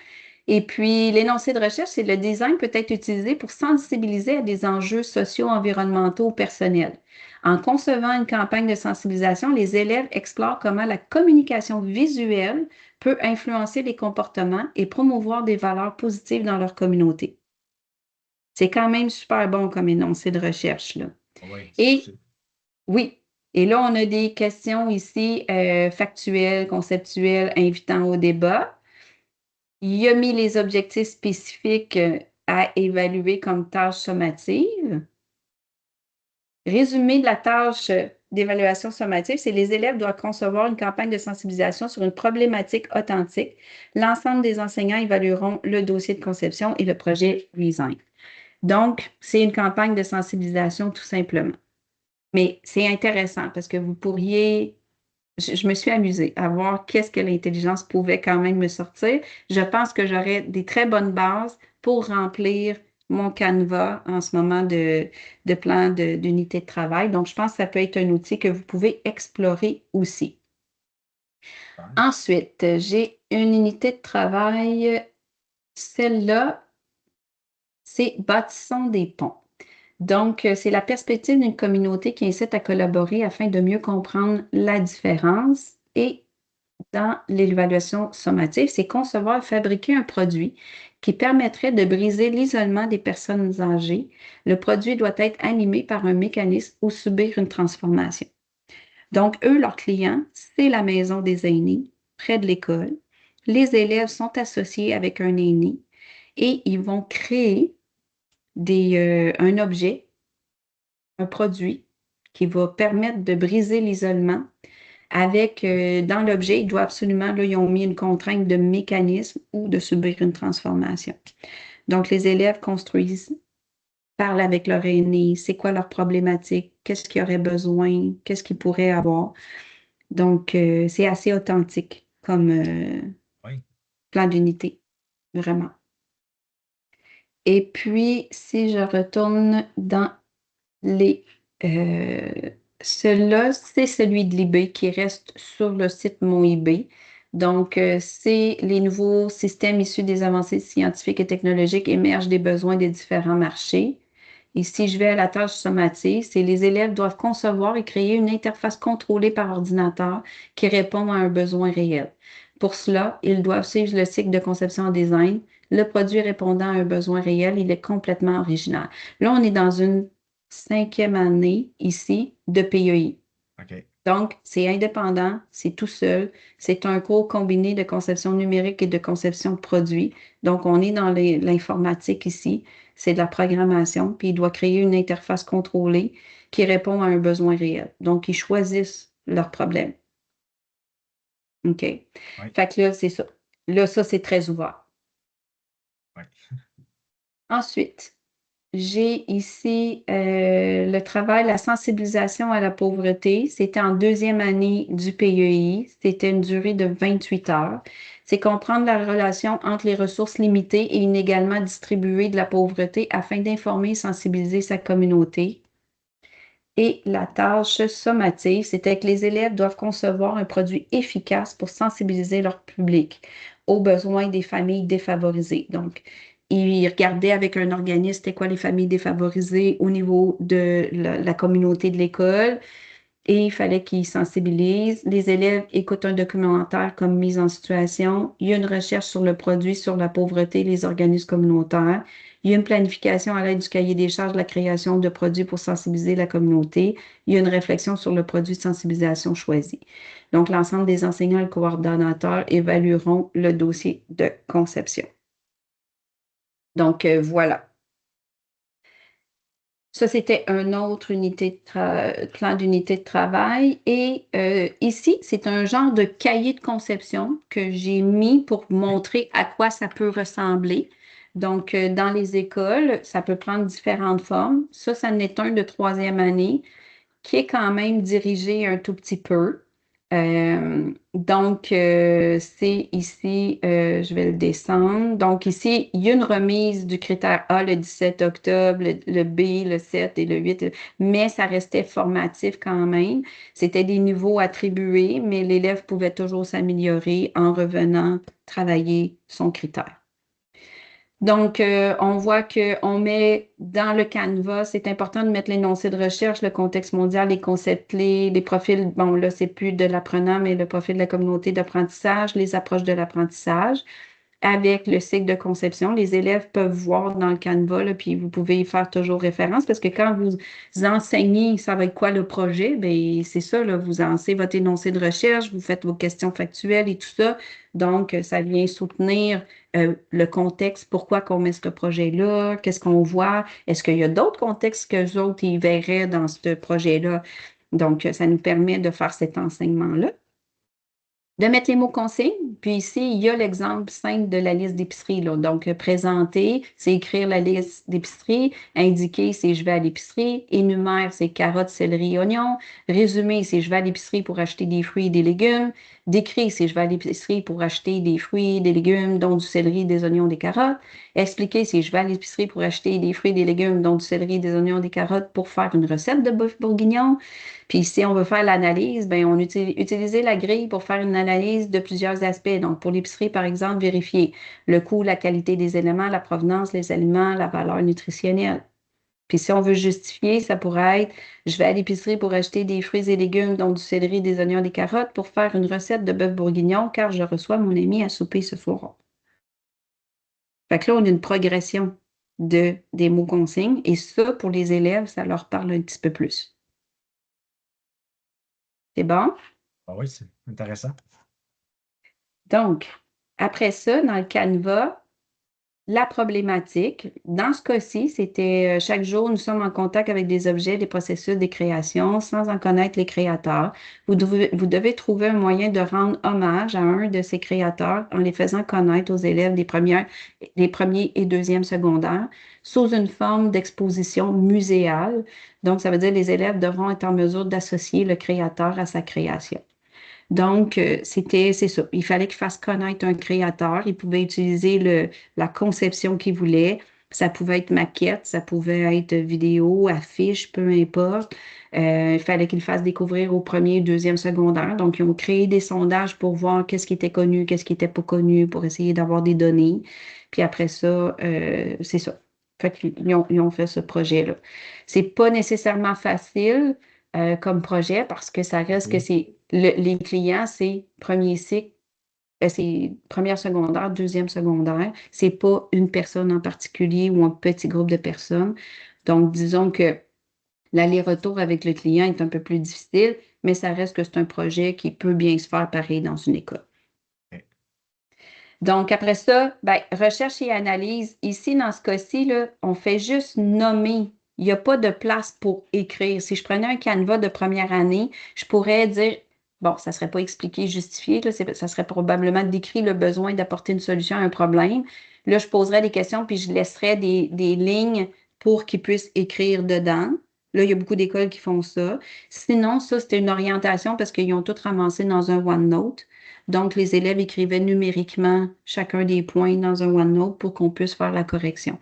Et puis, l'énoncé de recherche, c'est le design peut être utilisé pour sensibiliser à des enjeux sociaux, environnementaux ou personnels. En concevant une campagne de sensibilisation, les élèves explorent comment la communication visuelle peut influencer les comportements et promouvoir des valeurs positives dans leur communauté. C'est quand même super bon comme énoncé de recherche, là. Oui, Et oui. Et là, on a des questions ici factuelles, conceptuelles, invitant au débat. Il a mis les objectifs spécifiques à évaluer comme tâche sommative. Résumé de la tâche d'évaluation sommative, c'est les élèves doivent concevoir une campagne de sensibilisation sur une problématique authentique. L'ensemble des enseignants évalueront le dossier de conception et le projet design. Donc, c'est une campagne de sensibilisation tout simplement. Mais c'est intéressant parce que vous pourriez, je me suis amusée à voir qu'est-ce que l'intelligence pouvait quand même me sortir. Je pense que j'aurais des très bonnes bases pour remplir mon canevas en ce moment de plan d'unité de travail. Donc, je pense que ça peut être un outil que vous pouvez explorer aussi. Ouais. Ensuite, j'ai une unité de travail. Celle-là, c'est bâtissons des ponts. Donc, c'est la perspective d'une communauté qui incite à collaborer afin de mieux comprendre la différence. Et dans l'évaluation sommative, c'est concevoir et fabriquer un produit qui permettrait de briser l'isolement des personnes âgées. Le produit doit être animé par un mécanisme ou subir une transformation. Donc, eux, leurs clients, c'est la maison des aînés, près de l'école. Les élèves sont associés avec un aîné et ils vont créer un objet, un produit qui va permettre de briser l'isolement avec, dans l'objet, il doit absolument, là, ils ont mis une contrainte de mécanisme ou de subir une transformation. Donc, les élèves construisent, parlent avec leur aîné, c'est quoi leur problématique, qu'est-ce qu'ils auraient besoin, qu'est-ce qu'ils pourraient avoir. Donc, c'est assez authentique comme Oui. plan d'unité, vraiment. Et puis, si je retourne dans les... celui-là, c'est celui de l'eBay qui reste sur le site Mon eBay. Donc, c'est les nouveaux systèmes issus des avancées scientifiques et technologiques émergent des besoins des différents marchés. Et si je vais à la tâche sommative, c'est les élèves doivent concevoir et créer une interface contrôlée par ordinateur qui répond à un besoin réel. Pour cela, ils doivent suivre le cycle de conception en design. Le produit répondant à un besoin réel, il est complètement original. Là, on est dans une 5e année ici de PEI. OK. Donc, c'est indépendant, c'est tout seul. C'est un cours combiné de conception numérique et de conception de produits. Donc, on est dans l'informatique ici. C'est de la programmation, puis il doit créer une interface contrôlée qui répond à un besoin réel. Donc, ils choisissent leur problème. OK? Oui. Fait que là, c'est ça. Là, ça, c'est très ouvert. Oui. Ensuite, j'ai ici le travail, la sensibilisation à la pauvreté. C'était en 2e année du PEI. C'était une durée de 28 heures. C'est comprendre la relation entre les ressources limitées et inégalement distribuées de la pauvreté afin d'informer et sensibiliser sa communauté. Et la tâche sommative, c'était que les élèves doivent concevoir un produit efficace pour sensibiliser leur public aux besoins des familles défavorisées. Donc, ils regardaient avec un organisme c'était quoi les familles défavorisées au niveau de la communauté de l'école et il fallait qu'ils sensibilisent. Les élèves écoutent un documentaire comme mise en situation. Il y a une recherche sur le produit, sur la pauvreté, les organismes communautaires. Il y a une planification à l'aide du cahier des charges de la création de produits pour sensibiliser la communauté. Il y a une réflexion sur le produit de sensibilisation choisi. Donc, l'ensemble des enseignants et le coordonnateur évalueront le dossier de conception. Donc, voilà. Ça, c'était un autre plan d'unité de travail. Et ici, c'est un genre de cahier de conception que j'ai mis pour montrer à quoi ça peut ressembler. Donc, dans les écoles, ça peut prendre différentes formes. Ça en est un de 3e année qui est quand même dirigé un tout petit peu. Donc, c'est ici, je vais le descendre. Donc, ici, il y a une remise du critère A le 17 octobre, le B le 7 et le 8, mais ça restait formatif quand même. C'était des niveaux attribués, mais l'élève pouvait toujours s'améliorer en revenant travailler son critère. Donc, on voit qu'on met dans le Canvas, c'est important de mettre l'énoncé de recherche, le contexte mondial, les concepts clés, les profils, bon là, c'est plus de l'apprenant, mais le profil de la communauté d'apprentissage, les approches de l'apprentissage. Avec le cycle de conception, les élèves peuvent voir dans le Canva, là, puis vous pouvez y faire toujours référence parce que quand vous enseignez, ça va être quoi le projet, bien, c'est ça, là, vous lancez votre énoncé de recherche, vous faites vos questions factuelles et tout ça. Donc, ça vient soutenir le contexte, pourquoi qu'on met ce projet-là, qu'est-ce qu'on voit, est-ce qu'il y a d'autres contextes que les autres ils verraient dans ce projet-là. Donc, ça nous permet de faire cet enseignement-là. De mettre les mots consignes. Puis ici, il y a l'exemple simple de la liste d'épicerie. Donc, présenter, c'est écrire la liste d'épicerie. Indiquer, c'est je vais à l'épicerie. Énumère, c'est carottes, céleri, oignons. Résumer, c'est je vais à l'épicerie pour acheter des fruits et des légumes. Décrire, c'est je vais à l'épicerie pour acheter des fruits, des légumes, dont du céleri, des oignons, des carottes. Expliquer, c'est je vais à l'épicerie pour acheter des fruits, des légumes, dont du céleri, des oignons, des carottes pour faire une recette de bœuf bourguignon. Puis si on veut faire l'analyse, ben on utiliser la grille pour faire une analyse de plusieurs aspects. Donc, pour l'épicerie, par exemple, vérifier le coût, la qualité des éléments, la provenance, les aliments, la valeur nutritionnelle. Puis si on veut justifier, ça pourrait être, je vais à l'épicerie pour acheter des fruits et légumes, donc du céleri, des oignons, des carottes, pour faire une recette de bœuf bourguignon, car je reçois mon ami à souper ce soir. Fait que là, on a une progression des mots consignes, et ça, pour les élèves, ça leur parle un petit peu plus. C'est bon? Ah oui, c'est intéressant. Donc, après ça, dans le Canva, la problématique, dans ce cas-ci, c'était chaque jour, nous sommes en contact avec des objets, des processus, des créations, sans en connaître les créateurs. Vous devez trouver un moyen de rendre hommage à un de ces créateurs en les faisant connaître aux élèves des premiers et deuxièmes secondaires sous une forme d'exposition muséale. Donc, ça veut dire que les élèves devront être en mesure d'associer le créateur à sa création. Donc, c'est ça. Il fallait qu'il fasse connaître un créateur. Il pouvait utiliser la conception qu'il voulait. Ça pouvait être maquette, ça pouvait être vidéo, affiche, peu importe. Il fallait qu'il fasse découvrir au premier et deuxième secondaire. Donc, ils ont créé des sondages pour voir qu'est-ce qui était connu, qu'est-ce qui n'était pas connu, pour essayer d'avoir des données. Puis après ça, c'est ça. Fait qu'ils ont fait ce projet-là. C'est pas nécessairement facile comme projet parce que ça reste que OK. les clients, c'est premier cycle, c'est première secondaire, deuxième secondaire. C'est pas une personne en particulier ou un petit groupe de personnes. Donc, disons que l'aller-retour avec le client est un peu plus difficile, mais ça reste que c'est un projet qui peut bien se faire pareil dans une école. OK. Donc, après ça, ben, recherche et analyse. Ici, dans ce cas-ci, là, on fait juste nommer. Il n'y a pas de place pour écrire. Si je prenais un canevas de première année, je pourrais dire, bon, ça ne serait pas expliqué, justifié, là, ça serait probablement décrit le besoin d'apporter une solution à un problème. Là, je poserais des questions, puis je laisserais des lignes pour qu'ils puissent écrire dedans. Là, il y a beaucoup d'écoles qui font ça. Sinon, ça, c'était une orientation parce qu'ils ont tout ramassé dans un OneNote. Donc, les élèves écrivaient numériquement chacun des points dans un OneNote pour qu'on puisse faire la correction.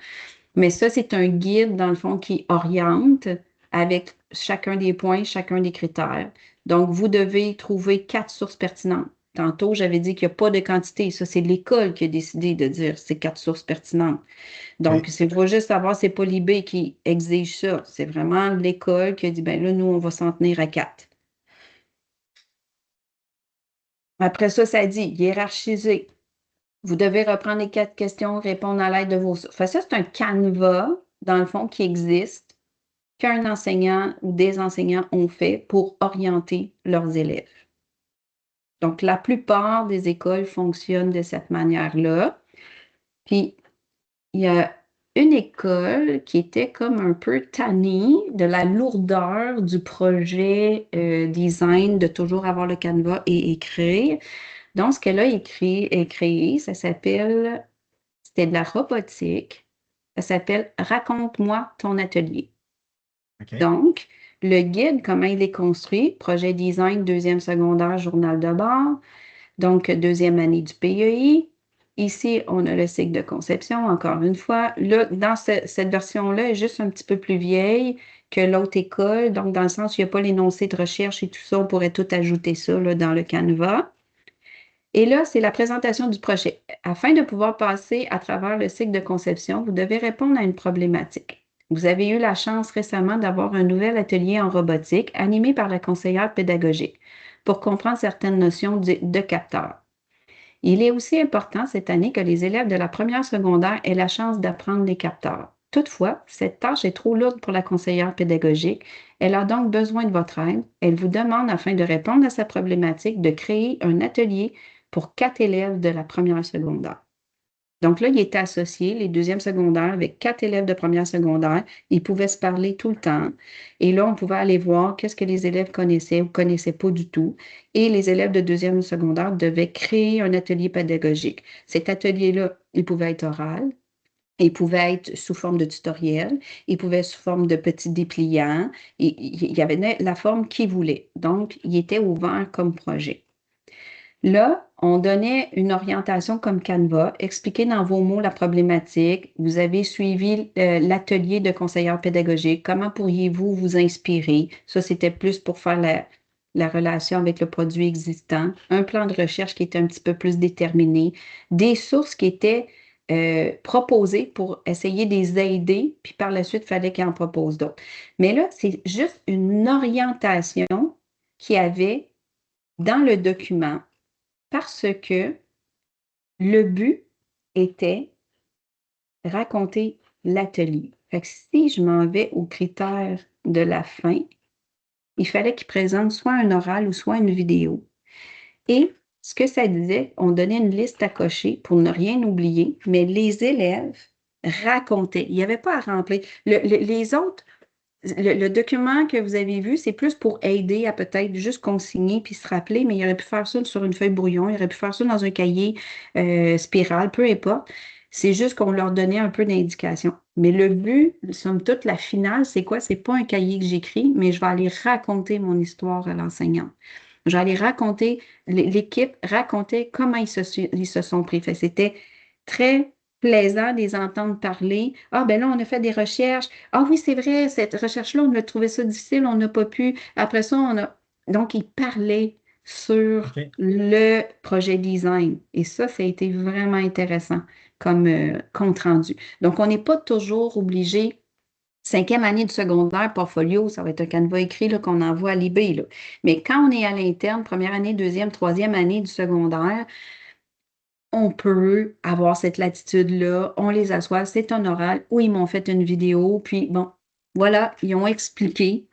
Mais ça, c'est un guide, dans le fond, qui oriente avec chacun des points, chacun des critères. Donc, vous devez trouver 4 sources pertinentes. Tantôt, j'avais dit qu'il n'y a pas de quantité. Ça, c'est l'école qui a décidé de dire ces 4 sources pertinentes. Donc, OK. c'est faut juste savoir, c'est pas l'IB qui exige ça. C'est vraiment l'école qui a dit, ben là, nous, on va s'en tenir à 4. Après ça dit hiérarchiser. Vous devez reprendre les 4 questions, répondre à l'aide de vos sources. Ça, c'est un canevas, dans le fond, qui existe, qu'un enseignant ou des enseignants ont fait pour orienter leurs élèves. Donc, la plupart des écoles fonctionnent de cette manière-là. Puis, il y a une école qui était comme un peu tannée de la lourdeur du projet design, de toujours avoir le canevas et écrire. Donc, ce qu'elle a créé, ça s'appelle, c'était de la robotique. Ça s'appelle Raconte-moi ton atelier. OK. Donc, le guide, comment il est construit, projet design, deuxième secondaire, journal de bord, donc deuxième année du PEI. Ici, on a le cycle de conception, encore une fois. Là, dans cette version-là, est juste un petit peu plus vieille que l'autre école, donc dans le sens où il n'y a pas l'énoncé de recherche et tout ça, on pourrait tout ajouter ça là, dans le Canva. Et là, c'est la présentation du projet. Afin de pouvoir passer à travers le cycle de conception, vous devez répondre à une problématique. Vous avez eu la chance récemment d'avoir un nouvel atelier en robotique animé par la conseillère pédagogique pour comprendre certaines notions de capteurs. Il est aussi important cette année que les élèves de la première secondaire aient la chance d'apprendre les capteurs. Toutefois, cette tâche est trop lourde pour la conseillère pédagogique. Elle a donc besoin de votre aide. Elle vous demande, afin de répondre à sa problématique, de créer un atelier pour 4 élèves de la première secondaire. Donc là, il était associé, les deuxièmes secondaires, avec 4 élèves de première secondaire. Ils pouvaient se parler tout le temps. Et là, on pouvait aller voir qu'est-ce que les élèves connaissaient ou connaissaient pas du tout. Et les élèves de deuxième secondaire devaient créer un atelier pédagogique. Cet atelier-là, il pouvait être oral, il pouvait être sous forme de tutoriel, il pouvait être sous forme de petits dépliants. Il y avait la forme qu'il voulait. Donc, il était ouvert comme projet. Là, on donnait une orientation comme Canva, expliquez dans vos mots la problématique. Vous avez suivi l'atelier de conseillère pédagogique. Comment pourriez-vous vous inspirer? Ça, c'était plus pour faire la relation avec le produit existant. Un plan de recherche qui était un petit peu plus déterminé. Des sources qui étaient proposées pour essayer de les aider, puis par la suite, il fallait qu'ils en proposent d'autres. Mais là, c'est juste une orientation qu'il y avait dans le document parce que le but était raconter l'atelier. Fait que si je m'en vais aux critères de la fin, il fallait qu'ils présentent soit un oral ou soit une vidéo. Et ce que ça disait, on donnait une liste à cocher pour ne rien oublier, mais les élèves racontaient. Il n'y avait pas à remplir. Les autres, le document que vous avez vu, c'est plus pour aider à peut-être juste consigner puis se rappeler, mais il aurait pu faire ça sur une feuille brouillon, il aurait pu faire ça dans un cahier spirale, peu importe. C'est juste qu'on leur donnait un peu d'indication. Mais le but, somme toute, la finale, c'est quoi? C'est pas un cahier que j'écris, mais je vais aller raconter mon histoire à l'enseignant. Je vais aller raconter, l'équipe racontait comment ils se sont pris. Fait que c'était très plaisant de les entendre parler. Ah, ben là, on a fait des recherches. Ah oui, c'est vrai, cette recherche-là, on a trouvé ça difficile, on n'a pas pu. Après ça, on a. Donc, ils parlaient sur OK. le projet design. Et ça a été vraiment intéressant comme compte rendu. Donc, on n'est pas toujours obligé. Cinquième année du secondaire, portfolio, ça va être un canevas écrit là, qu'on envoie à l'IB, là. Mais quand on est à l'interne, première année, deuxième, troisième année du secondaire, on peut avoir cette latitude-là, on les assoit, c'est un oral, ou ils m'ont fait une vidéo, puis bon, voilà, ils ont expliqué,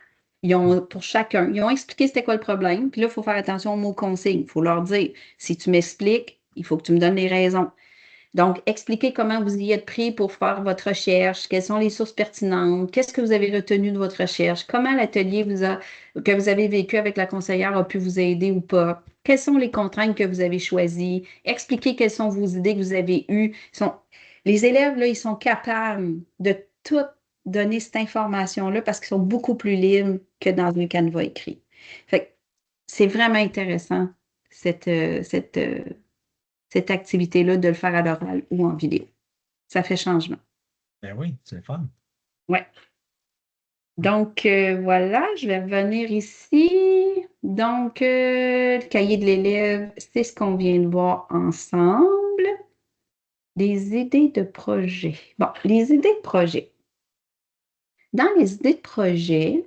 pour chacun, ils ont expliqué c'était quoi le problème, puis là, il faut faire attention aux mots consignes, il faut leur dire, si tu m'expliques, il faut que tu me donnes les raisons. Donc, expliquez comment vous y êtes pris pour faire votre recherche, quelles sont les sources pertinentes, qu'est-ce que vous avez retenu de votre recherche, comment l'atelier que vous avez vécu avec la conseillère a pu vous aider ou pas, quelles sont les contraintes que vous avez choisies, expliquez quelles sont vos idées que vous avez eues. Les élèves, là, ils sont capables de tout donner cette information-là parce qu'ils sont beaucoup plus libres que dans un canevas écrit. Fait que c'est vraiment intéressant, cette activité-là, de le faire à l'oral ou en vidéo. Ça fait changement. Ben oui, c'est le fun. Ouais. Donc, voilà, je vais revenir ici. Donc, le cahier de l'élève, c'est ce qu'on vient de voir ensemble. Des idées de projet. Bon, les idées de projet. Dans les idées de projet,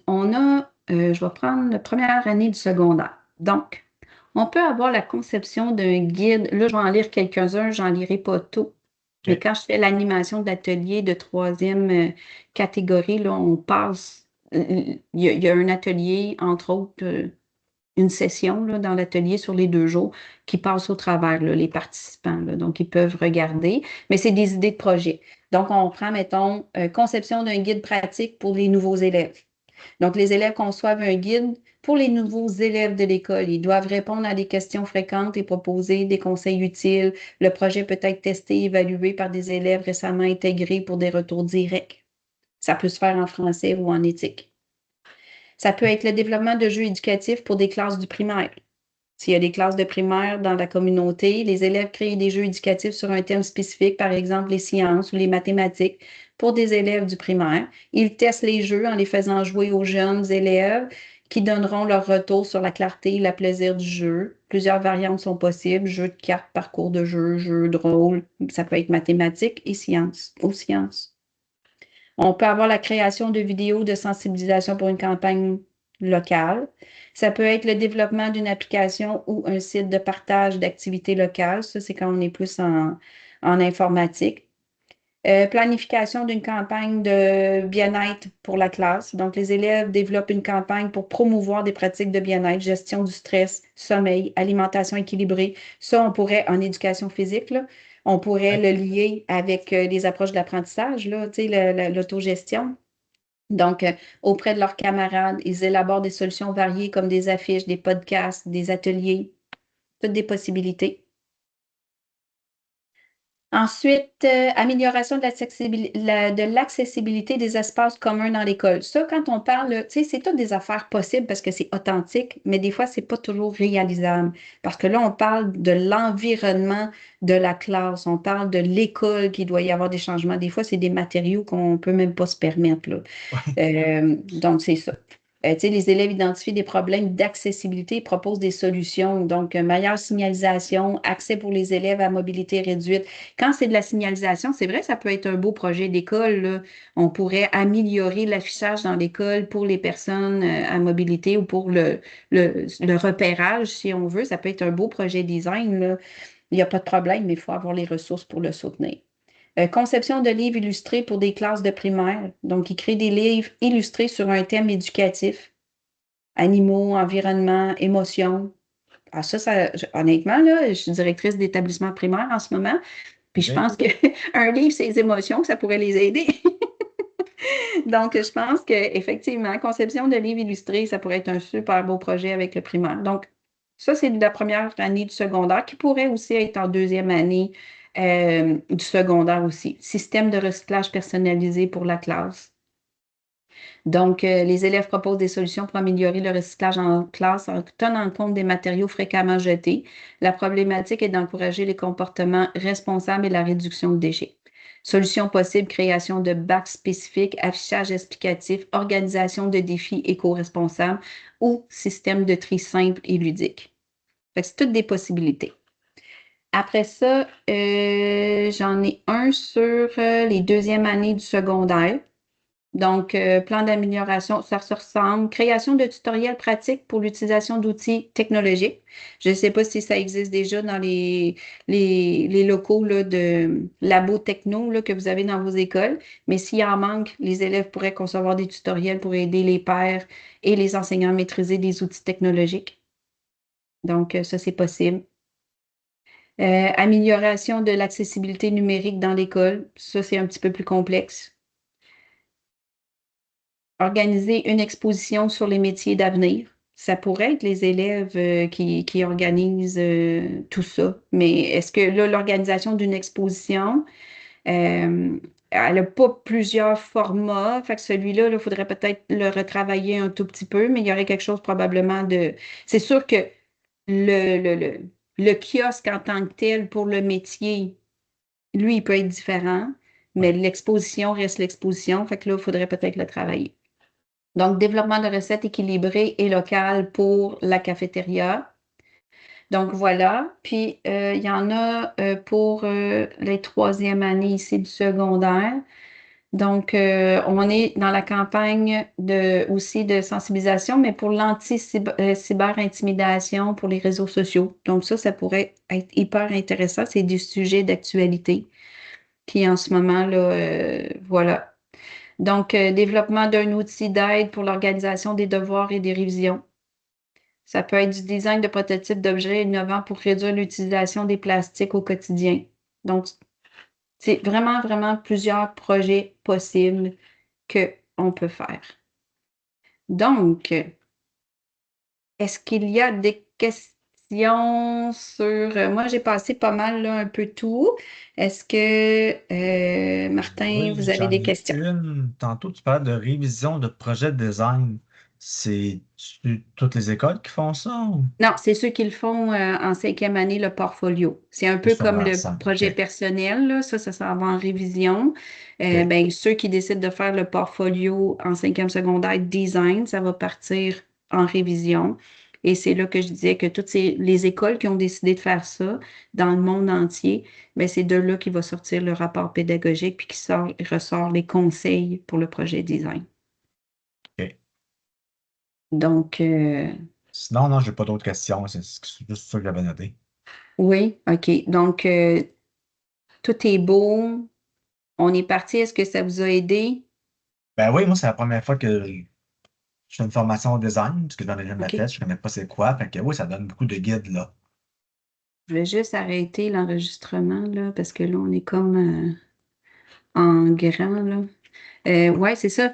on a, je vais prendre la première année du secondaire. Donc, on peut avoir la conception d'un guide. Là, je vais en lire quelques-uns, j'en lirai pas tout. Mais OK. quand je fais l'animation d'atelier de troisième catégorie, là, on passe. Il y a un atelier, entre autres, une session là, dans l'atelier sur les 2 jours qui passe au travers, là, les participants. Là. Donc, ils peuvent regarder. Mais c'est des idées de projet. Donc, on prend, mettons, conception d'un guide pratique pour les nouveaux élèves. Donc, les élèves conçoivent un guide pour les nouveaux élèves de l'école. Ils doivent répondre à des questions fréquentes et proposer des conseils utiles. Le projet peut être testé et évalué par des élèves récemment intégrés pour des retours directs. Ça peut se faire en français ou en éthique. Ça peut être le développement de jeux éducatifs pour des classes du primaire. S'il y a des classes de primaire dans la communauté, les élèves créent des jeux éducatifs sur un thème spécifique, par exemple les sciences ou les mathématiques, pour des élèves du primaire. Ils testent les jeux en les faisant jouer aux jeunes élèves qui donneront leur retour sur la clarté et le plaisir du jeu. Plusieurs variantes sont possibles, jeux de cartes, parcours de jeu, jeux de rôle, ça peut être mathématiques et sciences, ou sciences. On peut avoir la création de vidéos de sensibilisation pour une campagne locale. Ça peut être le développement d'une application ou un site de partage d'activités locales. Ça, c'est quand on est plus en informatique. Planification d'une campagne de bien-être pour la classe. Donc, les élèves développent une campagne pour promouvoir des pratiques de bien-être, gestion du stress, sommeil, alimentation équilibrée. Ça, on pourrait, en éducation physique, là, on pourrait Ouais. le lier avec les approches de l'apprentissage, là, tu sais, l'autogestion. Donc, auprès de leurs camarades, ils élaborent des solutions variées comme des affiches, des podcasts, des ateliers, toutes des possibilités. Ensuite, amélioration de l'accessibilité des espaces communs dans l'école. Ça, quand on parle, tu sais, c'est toutes des affaires possibles parce que c'est authentique, mais des fois, c'est pas toujours réalisable. Parce que là, on parle de l'environnement de la classe, on parle de l'école qui doit y avoir des changements. Des fois, c'est des matériaux qu'on peut même pas se permettre, là. Donc, c'est ça. Tu sais, les élèves identifient des problèmes d'accessibilité et proposent des solutions. Donc, meilleure signalisation, accès pour les élèves à mobilité réduite. Quand c'est de la signalisation, c'est vrai, ça peut être un beau projet d'école, là. On pourrait améliorer l'affichage dans l'école pour les personnes à mobilité ou pour le repérage, si on veut. Ça peut être un beau projet design, là. Il n'y a pas de problème, mais il faut avoir les ressources pour le soutenir. Conception de livres illustrés pour des classes de primaire. Donc, il crée des livres illustrés sur un thème éducatif. Animaux, environnement, émotions. Ah, honnêtement, là, je suis directrice d'établissement primaire en ce moment, puis je OK. pense qu'un livre, ses émotions, ça pourrait les aider. Donc, je pense qu'effectivement, conception de livres illustrés, ça pourrait être un super beau projet avec le primaire. Donc, ça, c'est de la première année du secondaire qui pourrait aussi être en deuxième année du secondaire aussi. Système de recyclage personnalisé pour la classe. Donc, les élèves proposent des solutions pour améliorer le recyclage en classe en tenant compte des matériaux fréquemment jetés. La problématique est d'encourager les comportements responsables et la réduction de déchets. Solutions possibles, création de bacs spécifiques, affichage explicatif, organisation de défis éco-responsables ou système de tri simple et ludique. Fait que c'est toutes des possibilités. Après ça, j'en ai un sur les deuxièmes années du secondaire. Donc, plan d'amélioration, ça se ressemble. Création de tutoriels pratiques pour l'utilisation d'outils technologiques. Je ne sais pas si ça existe déjà dans les locaux là, de labo techno là, que vous avez dans vos écoles, mais s'il en manque, les élèves pourraient concevoir des tutoriels pour aider les pairs et les enseignants à maîtriser des outils technologiques. Donc, ça, c'est possible. Amélioration de l'accessibilité numérique dans l'école. Ça, c'est un petit peu plus complexe. Organiser une exposition sur les métiers d'avenir. Ça pourrait être les élèves qui organisent tout ça. Mais est-ce que là, l'organisation d'une exposition, elle n'a pas plusieurs formats. Fait que celui-là, il faudrait peut-être le retravailler un tout petit peu, mais il y aurait quelque chose probablement de. C'est sûr que le, le, le, le kiosque en tant que tel pour le métier, lui, il peut être différent, mais Oui. l'exposition reste l'exposition. Fait que là, il faudrait peut-être le travailler. Donc, développement de recettes équilibrées et locales pour la cafétéria. Donc, voilà. Puis, il y en a pour les troisièmes années ici du secondaire. Donc, on est dans la campagne aussi de sensibilisation, mais pour l'anti-cyber-intimidation pour les réseaux sociaux. Donc, ça pourrait être hyper intéressant. C'est des sujets d'actualité qui, en ce moment, là, voilà. Donc, développement d'un outil d'aide pour l'organisation des devoirs et des révisions. Ça peut être du design de prototypes d'objets innovants pour réduire l'utilisation des plastiques au quotidien. Donc, c'est vraiment, vraiment plusieurs projets possibles qu'on peut faire. Donc, est-ce qu'il y a des questions sur... moi, j'ai passé pas mal, là, un peu tout. Est-ce que, Martin, Oui, vous avez j'en des ai questions? une. Tantôt, tu parlais de révision de projet de design. C'est toutes les écoles qui font ça ou Non, c'est ceux qui le font en cinquième année, le portfolio. C'est un c'est peu comme secondaire le 5? OK. projet personnel, là. Ça s'en va en révision. OK. Ben, ceux qui décident de faire le portfolio en cinquième secondaire design, ça va partir en révision. Et c'est là que je disais que toutes les écoles qui ont décidé de faire ça dans le monde entier, ben, c'est de là qu'il va sortir le rapport pédagogique puis ressort les conseils pour le projet design. OK. Donc, Sinon, non, j'ai pas d'autres questions. C'est juste ça que j'avais noté. oui, OK. Donc, tout est beau. On est parti. Est-ce que ça vous a aidé? Ben oui, moi, c'est la première fois que je fais une formation au design, parce que j'en ai jamais OK. fait. Je connais pas c'est quoi. Fait que oui, ça donne beaucoup de guides, là. Je vais juste arrêter l'enregistrement, là, parce que là, on est comme en grand, là. Ouais, c'est ça.